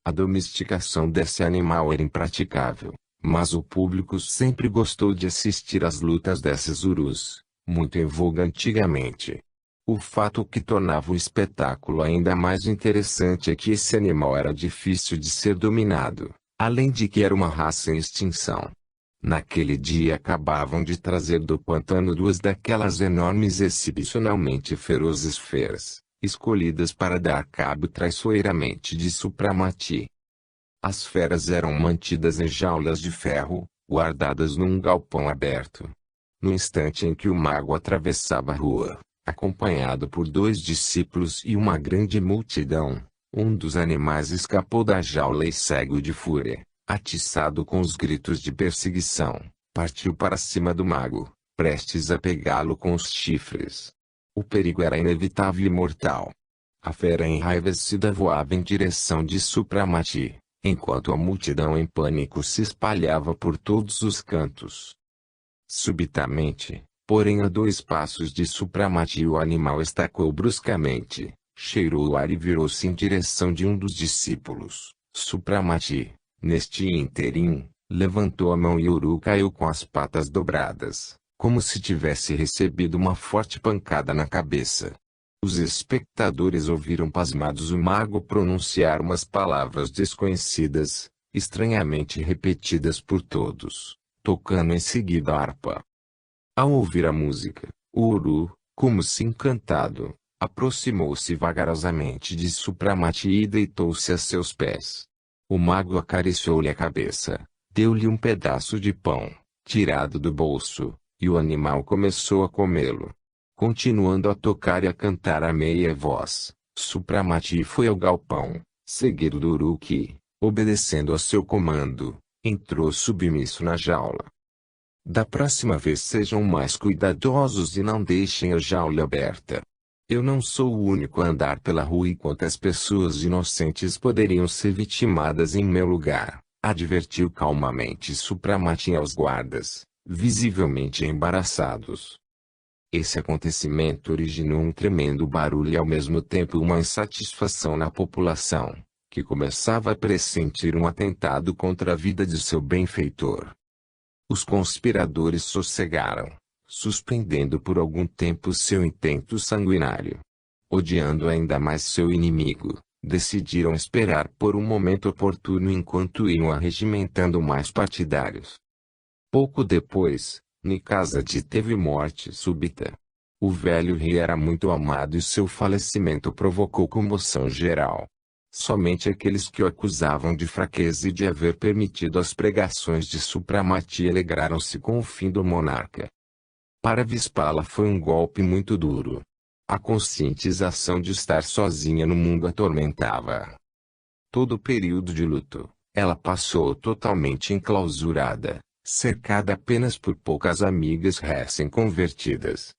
A domesticação desse animal era impraticável, mas o público sempre gostou de assistir às lutas desses urus, muito em voga antigamente. O fato que tornava o espetáculo ainda mais interessante é que esse animal era difícil de ser dominado, além de que era uma raça em extinção. Naquele dia acabavam de trazer do pântano 2 daquelas enormes exibicionalmente ferozes feras, escolhidas para dar cabo traiçoeiramente de Supramati. As feras eram mantidas em jaulas de ferro, guardadas num galpão aberto. No instante em que o mago atravessava a rua, acompanhado por 2 discípulos e uma grande multidão, um dos animais escapou da jaula e cego de fúria, atiçado com os gritos de perseguição, partiu para cima do mago, prestes a pegá-lo com os chifres. O perigo era inevitável e mortal. A fera enraivecida voava em direção de Supramati, enquanto a multidão em pânico se espalhava por todos os cantos. Subitamente, porém a 2 passos de Supramati o animal estacou bruscamente, cheirou o ar e virou-se em direção de um dos discípulos. Supramati, neste ínterim, levantou a mão e o uru caiu com as patas dobradas, como se tivesse recebido uma forte pancada na cabeça. Os espectadores ouviram pasmados o mago pronunciar umas palavras desconhecidas, estranhamente repetidas por todos, tocando em seguida a harpa. Ao ouvir a música, o uru, como se encantado, aproximou-se vagarosamente de Supramati e deitou-se a seus pés. O mago acariciou-lhe a cabeça, deu-lhe um pedaço de pão, tirado do bolso, e o animal começou a comê-lo. Continuando a tocar e a cantar a meia voz, Supramati foi ao galpão, seguido do uru que, obedecendo a seu comando, entrou submisso na jaula. Da próxima vez sejam mais cuidadosos e não deixem a jaula aberta. Eu não sou o único a andar pela rua e quantas pessoas inocentes poderiam ser vitimadas em meu lugar, advertiu calmamente Supramati aos guardas, visivelmente embaraçados. Esse acontecimento originou um tremendo barulho e ao mesmo tempo uma insatisfação na população, que começava a pressentir um atentado contra a vida de seu benfeitor. Os conspiradores sossegaram, suspendendo por algum tempo seu intento sanguinário. Odiando ainda mais seu inimigo, decidiram esperar por um momento oportuno enquanto iam arregimentando mais partidários. Pouco depois, Nikazad teve morte súbita. O velho rei era muito amado e seu falecimento provocou comoção geral. Somente aqueles que o acusavam de fraqueza e de haver permitido as pregações de Supramati alegraram-se com o fim do monarca. Para Vispala foi um golpe muito duro. A conscientização de estar sozinha no mundo atormentava-a. Todo o período de luto, ela passou totalmente enclausurada, cercada apenas por poucas amigas recém-convertidas.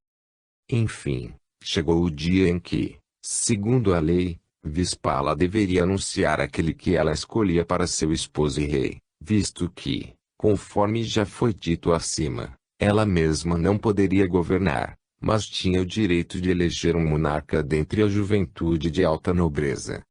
Enfim, chegou o dia em que, segundo a lei, Vispala deveria anunciar aquele que ela escolhia para seu esposo e rei, visto que, conforme já foi dito acima, ela mesma não poderia governar, mas tinha o direito de eleger um monarca dentre a juventude de alta nobreza.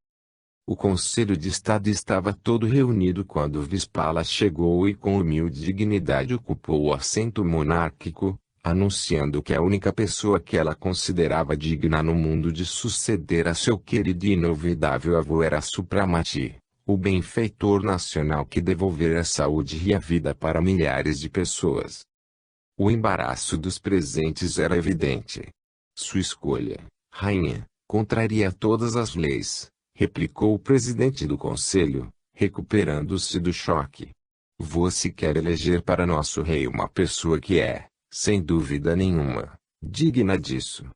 O Conselho de Estado estava todo reunido quando Vispala chegou e com humilde dignidade ocupou o assento monárquico, anunciando que a única pessoa que ela considerava digna no mundo de suceder a seu querido e inovidável avô era Supramati, o benfeitor nacional que devolvera a saúde e a vida para milhares de pessoas. O embaraço dos presentes era evidente. Sua escolha, rainha, contraria todas as leis, replicou o presidente do conselho, recuperando-se do choque. Você quer eleger para nosso rei uma pessoa que é, sem dúvida nenhuma, digna disso.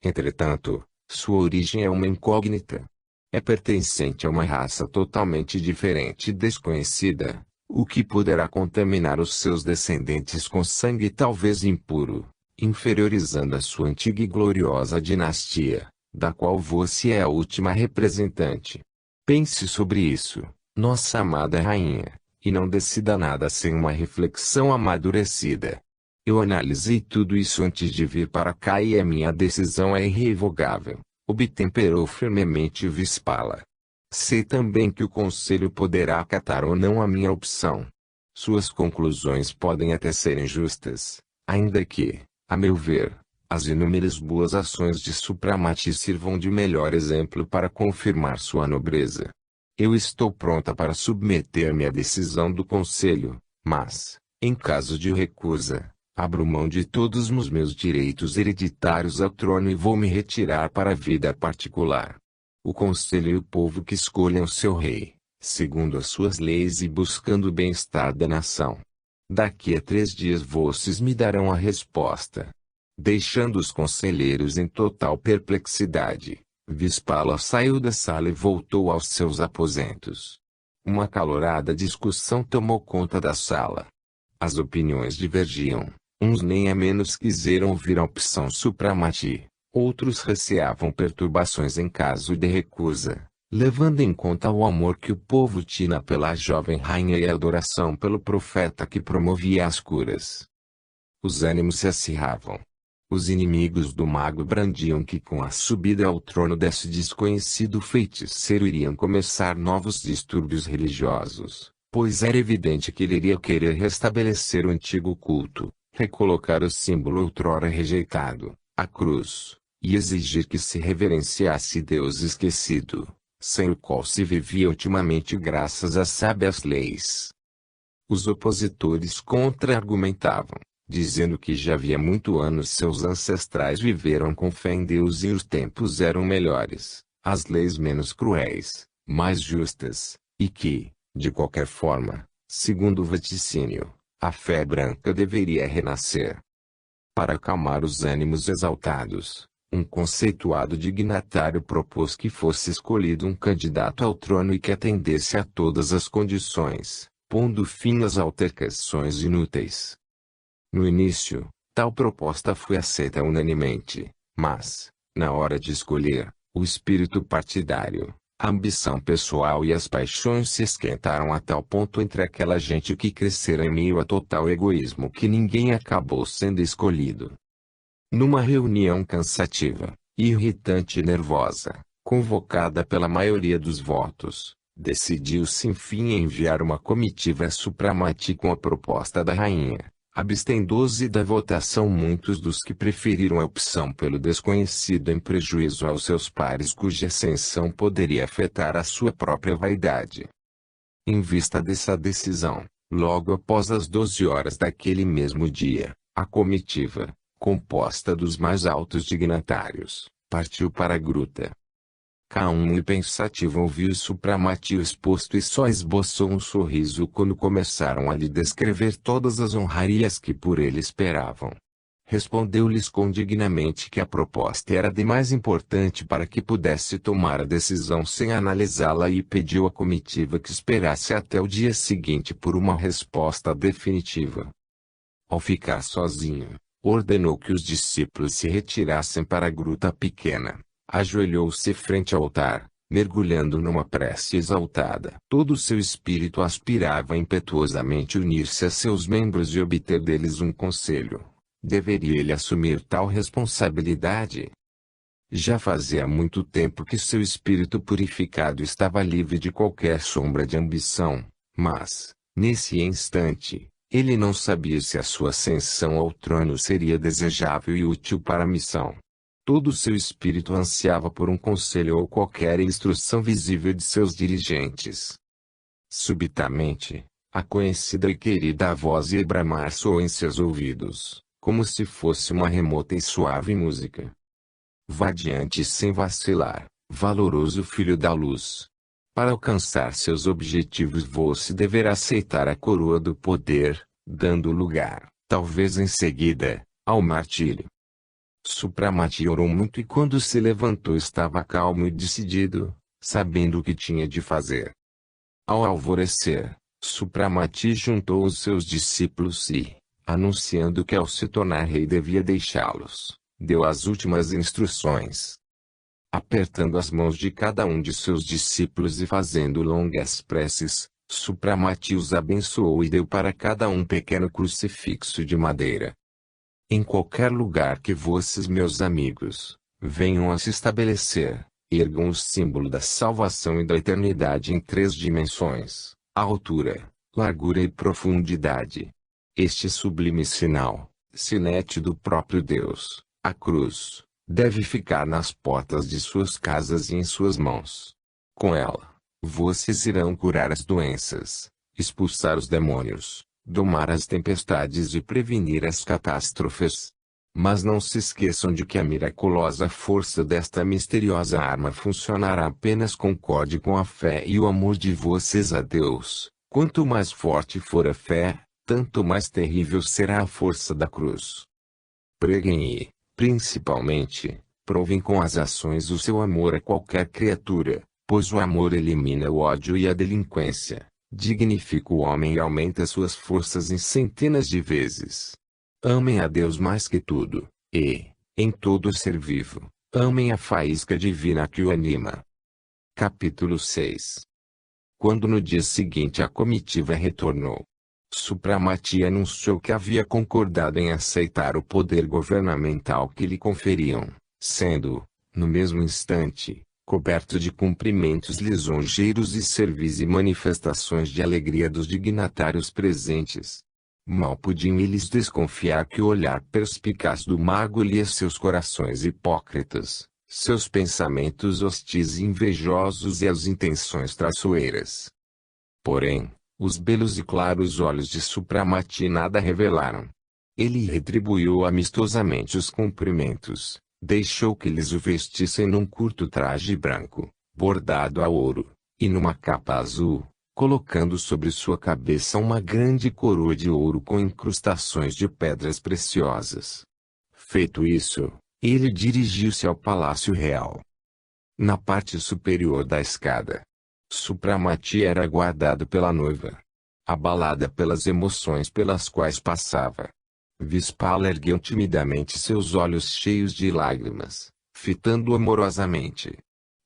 Entretanto, sua origem é uma incógnita. É pertencente a uma raça totalmente diferente e desconhecida, o que poderá contaminar os seus descendentes com sangue talvez impuro, inferiorizando a sua antiga e gloriosa dinastia, da qual você é a última representante. Pense sobre isso, nossa amada rainha, e não decida nada sem uma reflexão amadurecida. Eu analisei tudo isso antes de vir para cá e a minha decisão é irrevogável, obtemperou firmemente Vispala. Sei também que o conselho poderá acatar ou não a minha opção. Suas conclusões podem até serem justas, ainda que, a meu ver, as inúmeras boas ações de Supramati sirvam de melhor exemplo para confirmar sua nobreza. Eu estou pronta para submeter-me à decisão do conselho, mas, em caso de recusa, abro mão de todos os meus direitos hereditários ao trono e vou me retirar para a vida particular. O conselho e o povo que escolham seu rei, segundo as suas leis e buscando o bem-estar da nação. Daqui a 3 dias vocês me darão a resposta. Deixando os conselheiros em total perplexidade, Vispala saiu da sala e voltou aos seus aposentos. Uma acalorada discussão tomou conta da sala. As opiniões divergiam. Uns nem a menos quiseram ouvir a opção Supramati, outros receavam perturbações em caso de recusa, levando em conta o amor que o povo tinha pela jovem rainha e a adoração pelo profeta que promovia as curas. Os ânimos se acirravam. Os inimigos do mago brandiam que com a subida ao trono desse desconhecido feiticeiro iriam começar novos distúrbios religiosos, pois era evidente que ele iria querer restabelecer o antigo culto, recolocar o símbolo outrora rejeitado, a cruz, e exigir que se reverenciasse Deus esquecido, sem o qual se vivia ultimamente graças às sábias leis. Os opositores contra-argumentavam, dizendo que já havia muitos anos seus ancestrais viveram com fé em Deus e os tempos eram melhores, as leis menos cruéis, mais justas, e que, de qualquer forma, segundo o vaticínio, a fé branca deveria renascer. Para acalmar os ânimos exaltados, um conceituado dignatário propôs que fosse escolhido um candidato ao trono e que atendesse a todas as condições, pondo fim às altercações inúteis. No início, tal proposta foi aceita unanimemente, mas, na hora de escolher, o espírito partidário, a ambição pessoal e as paixões se esquentaram a tal ponto entre aquela gente que crescera em meio a total egoísmo que ninguém acabou sendo escolhido. Numa reunião cansativa, irritante e nervosa, convocada pela maioria dos votos, decidiu-se enfim enviar uma comitiva a Supramati com a proposta da rainha. Abstendo-se da votação muitos dos que preferiram a opção pelo desconhecido em prejuízo aos seus pares cuja ascensão poderia afetar a sua própria vaidade. Em vista dessa decisão, logo após as 12 horas daquele mesmo dia, a comitiva, composta dos mais altos dignatários, partiu para a gruta. Calmo e pensativo ouviu Supramati exposto e só esboçou um sorriso quando começaram a lhe descrever todas as honrarias que por ele esperavam. Respondeu-lhes condignamente que a proposta era demais importante para que pudesse tomar a decisão sem analisá-la e pediu à comitiva que esperasse até o dia seguinte por uma resposta definitiva. Ao ficar sozinho, ordenou que os discípulos se retirassem para a gruta pequena. Ajoelhou-se frente ao altar, mergulhando numa prece exaltada. Todo o seu espírito aspirava impetuosamente unir-se a seus membros e obter deles um conselho. Deveria ele assumir tal responsabilidade? Já fazia muito tempo que seu espírito purificado estava livre de qualquer sombra de ambição, mas, nesse instante, ele não sabia se a sua ascensão ao trono seria desejável e útil para a missão. Todo o seu espírito ansiava por um conselho ou qualquer instrução visível de seus dirigentes. Subitamente, a conhecida e querida voz de Ibramar soou em seus ouvidos, como se fosse uma remota e suave música. Vá adiante sem vacilar, valoroso filho da luz. Para alcançar seus objetivos você deverá aceitar a coroa do poder, dando lugar, talvez em seguida, ao martírio. Supramati orou muito e quando se levantou estava calmo e decidido, sabendo o que tinha de fazer. Ao alvorecer, Supramati juntou os seus discípulos e, anunciando que ao se tornar rei devia deixá-los, deu as últimas instruções. Apertando as mãos de cada um de seus discípulos e fazendo longas preces, Supramati os abençoou e deu para cada um pequeno crucifixo de madeira. Em qualquer lugar que vocês, meus amigos, venham a se estabelecer, ergam o símbolo da salvação e da eternidade em 3 dimensões, altura, largura e profundidade. Este sublime sinal, sinete do próprio Deus, a cruz, deve ficar nas portas de suas casas e em suas mãos. Com ela, vocês irão curar as doenças, expulsar os demônios, domar as tempestades e prevenir as catástrofes. Mas não se esqueçam de que a miraculosa força desta misteriosa arma funcionará apenas concorde com a fé e o amor de vocês a Deus. Quanto mais forte for a fé, tanto mais terrível será a força da cruz. Preguem e, principalmente, provem com as ações o seu amor a qualquer criatura, pois o amor elimina o ódio e a delinquência. Dignifica o homem e aumenta suas forças em centenas de vezes. Amem a Deus mais que tudo, e, em todo ser vivo, amem a faísca divina que o anima. Capítulo 6. Quando no dia seguinte a comitiva retornou, Supramati anunciou que havia concordado em aceitar o poder governamental que lhe conferiam, sendo, no mesmo instante, coberto de cumprimentos lisonjeiros e servis e manifestações de alegria dos dignatários presentes. Mal podiam eles desconfiar que o olhar perspicaz do mago lia seus corações hipócritas, seus pensamentos hostis e invejosos e as intenções traiçoeiras. Porém, os belos e claros olhos de Supramati nada revelaram. Ele retribuiu amistosamente os cumprimentos. Deixou que eles o vestissem num curto traje branco, bordado a ouro, e numa capa azul, colocando sobre sua cabeça uma grande coroa de ouro com incrustações de pedras preciosas. Feito isso, ele dirigiu-se ao Palácio Real. Na parte superior da escada, Supramati era aguardado pela noiva. Abalada pelas emoções pelas quais passava, Vispala ergueu timidamente seus olhos cheios de lágrimas, fitando-o amorosamente.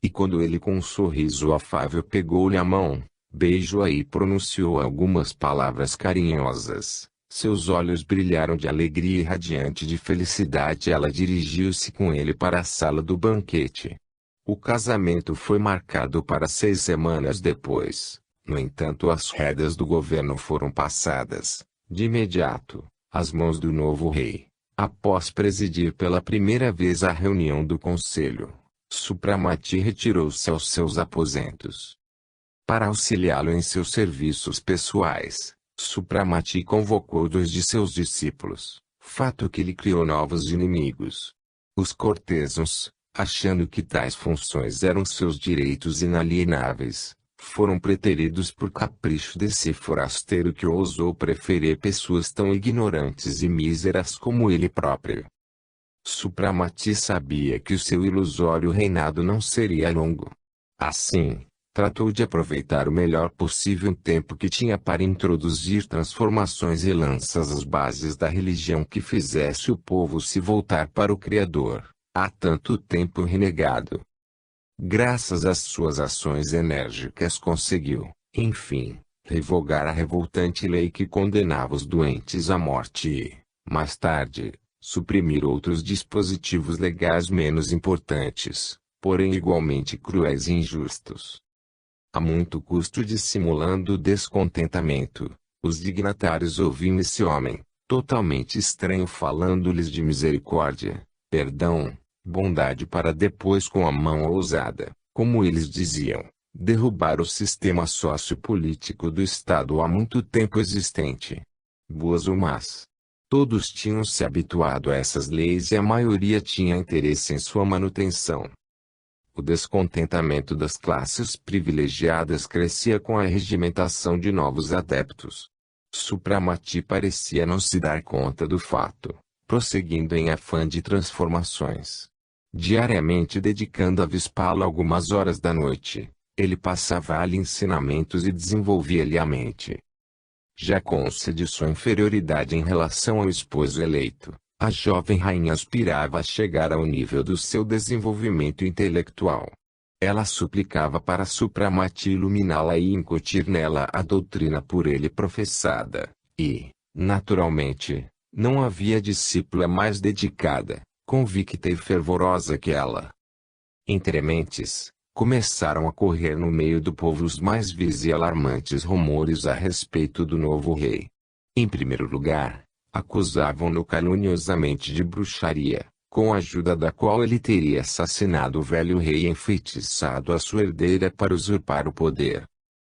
E quando ele com um sorriso afável pegou-lhe a mão, beijou-a e pronunciou algumas palavras carinhosas, Seus olhos brilharam de alegria e radiante de felicidade. Ela dirigiu-se com ele para a sala do banquete. O casamento foi marcado para 6 semanas depois. No entanto, as rédeas do governo foram passadas, de imediato, às mãos do novo rei. Após presidir pela primeira vez a reunião do conselho, Supramati retirou-se aos seus aposentos. Para auxiliá-lo em seus serviços pessoais, Supramati convocou 2 de seus discípulos, fato que lhe criou novos inimigos. Os cortesãos, achando que tais funções eram seus direitos inalienáveis, foram preteridos por capricho desse forasteiro que ousou preferir pessoas tão ignorantes e míseras como ele próprio. Supramati sabia que o seu ilusório reinado não seria longo. Assim, tratou de aproveitar o melhor possível o tempo que tinha para introduzir transformações e lanças às bases da religião que fizesse o povo se voltar para o Criador, há tanto tempo renegado. Graças às suas ações enérgicas conseguiu, enfim, revogar a revoltante lei que condenava os doentes à morte e, mais tarde, suprimir outros dispositivos legais menos importantes, porém igualmente cruéis e injustos. A muito custo dissimulando descontentamento, os dignatários ouviam esse homem, totalmente estranho falando-lhes de misericórdia, perdão, bondade para depois com a mão ousada, como eles diziam, derrubar o sistema sociopolítico do Estado há muito tempo existente. Boas ou más. Todos tinham se habituado a essas leis e a maioria tinha interesse em sua manutenção. O descontentamento das classes privilegiadas crescia com a regimentação de novos adeptos. Supramati parecia não se dar conta do fato, prosseguindo em afã de transformações. Diariamente dedicando a Vispala algumas horas da noite, ele passava-lhe ensinamentos e desenvolvia-lhe a mente. Já consciente de sua inferioridade em relação ao esposo eleito, a jovem rainha aspirava a chegar ao nível do seu desenvolvimento intelectual. Ela suplicava para Supramati iluminá-la e incutir nela a doutrina por ele professada, e, naturalmente, não havia discípula mais dedicada, convicta e fervorosa que ela. Entre mentes, começaram a correr no meio do povo os mais vis e alarmantes rumores a respeito do novo rei. Em primeiro lugar, acusavam-no caluniosamente de bruxaria, com a ajuda da qual ele teria assassinado o velho rei e enfeitiçado a sua herdeira para usurpar o poder.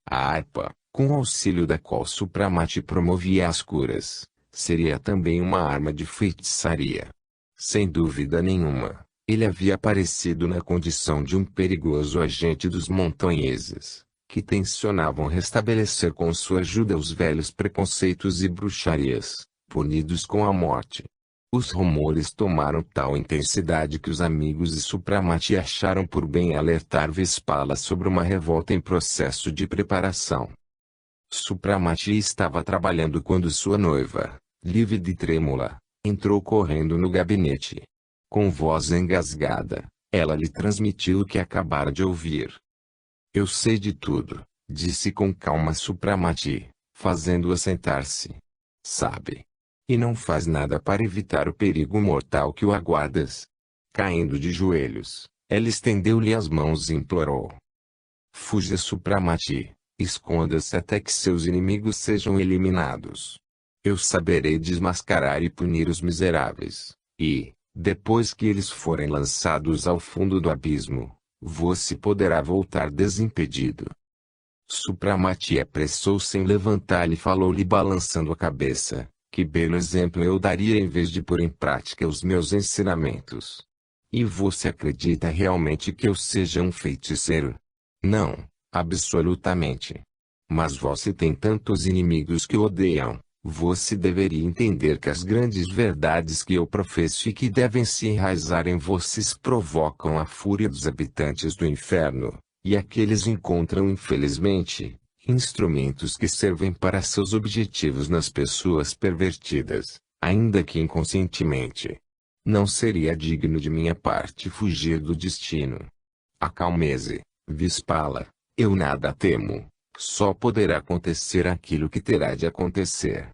A harpa, com o auxílio da qual Supramati promovia as curas, seria também uma arma de feitiçaria. Sem dúvida nenhuma, ele havia aparecido na condição de um perigoso agente dos montanheses, que tensionavam restabelecer com sua ajuda os velhos preconceitos e bruxarias, punidos com a morte. Os rumores tomaram tal intensidade que os amigos de Supramati acharam por bem alertar Vispala sobre uma revolta em processo de preparação. Supramati estava trabalhando quando sua noiva, lívida e trêmula, entrou correndo no gabinete. Com voz engasgada, ela lhe transmitiu o que acabara de ouvir. Eu sei de tudo, disse com calma Supramati, fazendo-a sentar-se. Sabe? E não faz nada para evitar o perigo mortal que o aguardas. Caindo de joelhos, ela estendeu-lhe as mãos e implorou. Fuja Supramati, esconda-se até que seus inimigos sejam eliminados. Eu saberei desmascarar e punir os miseráveis, e, depois que eles forem lançados ao fundo do abismo, você poderá voltar desimpedido. Supramati apressou-se em levantar-lhe e falou-lhe balançando a cabeça. Que belo exemplo eu daria em vez de pôr em prática os meus ensinamentos. E você acredita realmente que eu seja um feiticeiro? Não, absolutamente. Mas você tem tantos inimigos que o odeiam. Você deveria entender que as grandes verdades que eu professo e que devem se enraizar em vocês provocam a fúria dos habitantes do inferno, e aqueles encontram infelizmente, instrumentos que servem para seus objetivos nas pessoas pervertidas, ainda que inconscientemente. Não seria digno de minha parte fugir do destino. Acalme-se, Vispala, eu nada temo. Só poderá acontecer aquilo que terá de acontecer.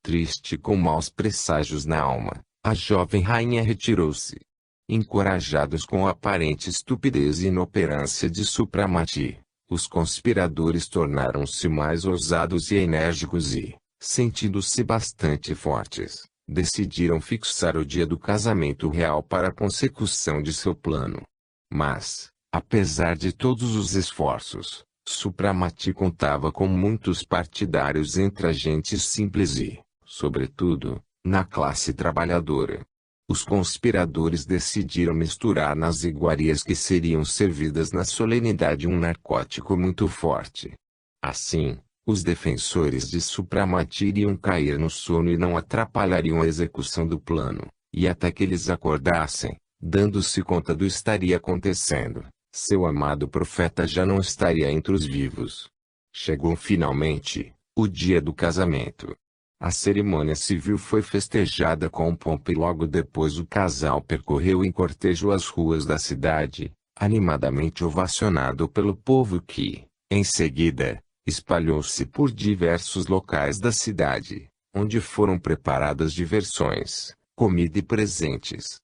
Triste com maus presságios na alma, a jovem rainha retirou-se. Encorajados com a aparente estupidez e inoperância de Supramati, os conspiradores tornaram-se mais ousados e enérgicos e, sentindo-se bastante fortes, decidiram fixar o dia do casamento real para a consecução de seu plano. Mas, apesar de todos os esforços, Supramati contava com muitos partidários entre a gente simples e, sobretudo, na classe trabalhadora. Os conspiradores decidiram misturar nas iguarias que seriam servidas na solenidade um narcótico muito forte. Assim, os defensores de Supramati iriam cair no sono e não atrapalhariam a execução do plano, e até que eles acordassem, dando-se conta do que estaria acontecendo, seu amado profeta já não estaria entre os vivos. Chegou finalmente o dia do casamento. A cerimônia civil foi festejada com pompa e logo depois o casal percorreu em cortejo as ruas da cidade, animadamente ovacionado pelo povo que, em seguida, espalhou-se por diversos locais da cidade, onde foram preparadas diversões, comida e presentes.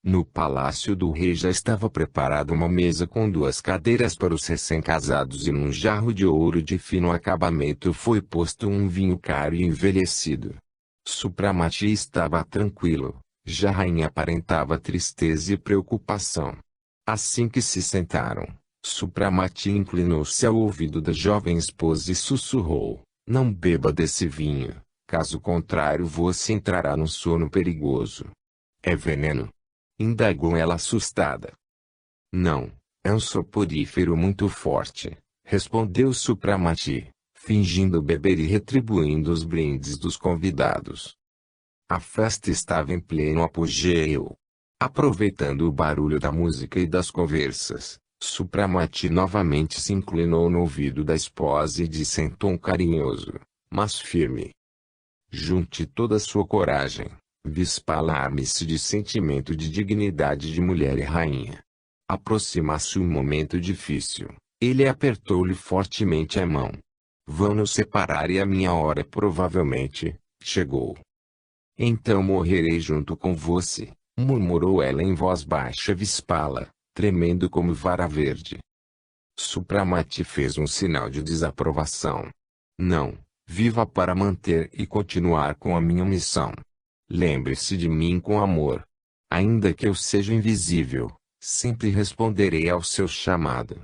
No palácio do rei já estava preparada uma mesa com 2 cadeiras para os recém-casados e num jarro de ouro de fino acabamento foi posto um vinho caro e envelhecido. Supramati estava tranquilo, já a rainha aparentava tristeza e preocupação. Assim que se sentaram, Supramati inclinou-se ao ouvido da jovem esposa e sussurrou: "Não beba desse vinho, caso contrário você entrará num sono perigoso." "É veneno?" indagou ela assustada. "Não, é um soporífero muito forte", respondeu Supramati, fingindo beber e retribuindo os brindes dos convidados. A festa estava em pleno apogeu. Aproveitando o barulho da música e das conversas, Supramati novamente se inclinou no ouvido da esposa e disse em tom carinhoso, mas firme: "Junte toda a sua coragem. Vispala arme-se de sentimento de dignidade de mulher e rainha." Aproxima-se um momento difícil. Ele apertou-lhe fortemente a mão. "Vão nos separar e a minha hora provavelmente chegou. Então morrerei junto com você", murmurou ela em voz baixa. Vispala, tremendo como vara verde. Supramati fez um sinal de desaprovação. "Não, viva para manter e continuar com a minha missão. Lembre-se de mim com amor. Ainda que eu seja invisível, sempre responderei ao seu chamado."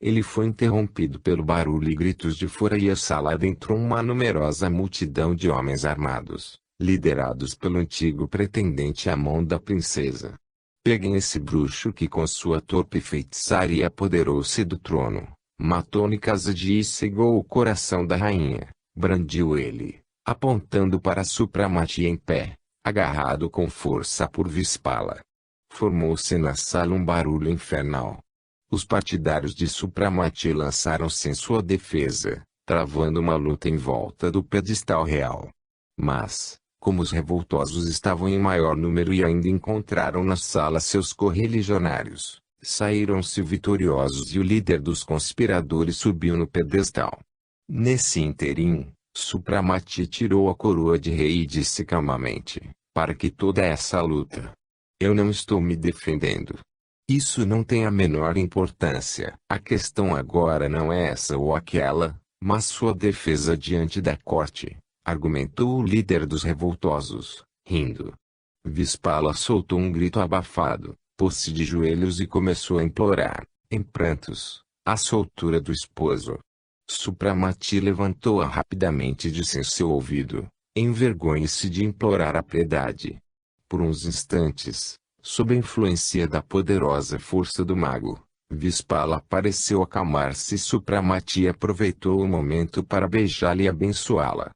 Ele foi interrompido pelo barulho e gritos de fora e a sala adentrou uma numerosa multidão de homens armados, liderados pelo antigo pretendente à mão da princesa. "Peguem esse bruxo que com sua torpe feitiçaria apoderou-se do trono, matou Nikazadi e cegou o coração da rainha", brandiu ele, apontando para Supramati em pé, agarrado com força por Vispala. Formou-se na sala um barulho infernal. Os partidários de Supramati lançaram-se em sua defesa, travando uma luta em volta do pedestal real. Mas, como os revoltosos estavam em maior número e ainda encontraram na sala seus correligionários, saíram-se vitoriosos e o líder dos conspiradores subiu no pedestal. Nesse ínterim, Supramati tirou a coroa de rei e disse calmamente: "Para que toda essa luta? Eu não estou me defendendo. Isso não tem a menor importância. A questão agora não é essa ou aquela, mas sua defesa diante da corte", argumentou o líder dos revoltosos, rindo. Vispala soltou um grito abafado, pôs-se de joelhos e começou a implorar, em prantos, a soltura do esposo. Supramati levantou-a rapidamente e disse em seu ouvido: "Envergonhe-se de implorar a piedade." Por uns instantes, sob a influência da poderosa força do mago, Vispala pareceu acalmar-se e Supramati aproveitou o momento para beijá-la e abençoá-la.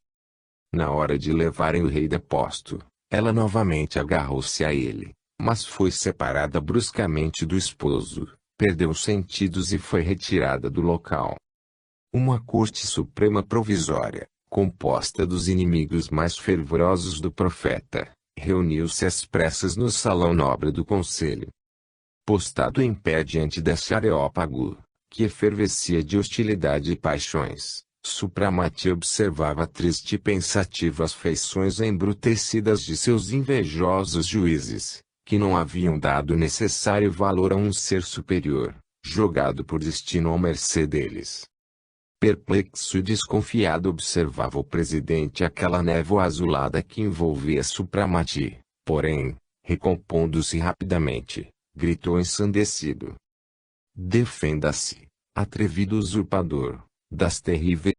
Na hora de levarem o rei deposto, ela novamente agarrou-se a ele, mas foi separada bruscamente do esposo, perdeu os sentidos e foi retirada do local. Uma corte suprema provisória, composta dos inimigos mais fervorosos do profeta, reuniu-se às pressas no salão nobre do conselho. Postado em pé diante desse areópago, que efervescia de hostilidade e paixões, Supramati observava triste e pensativo as feições embrutecidas de seus invejosos juízes, que não haviam dado necessário valor a um ser superior, jogado por destino à mercê deles. Perplexo e desconfiado observava o presidente aquela névoa azulada que envolvia Supramati, porém, recompondo-se rapidamente, gritou ensandecido: defenda-se, atrevido usurpador, das terríveis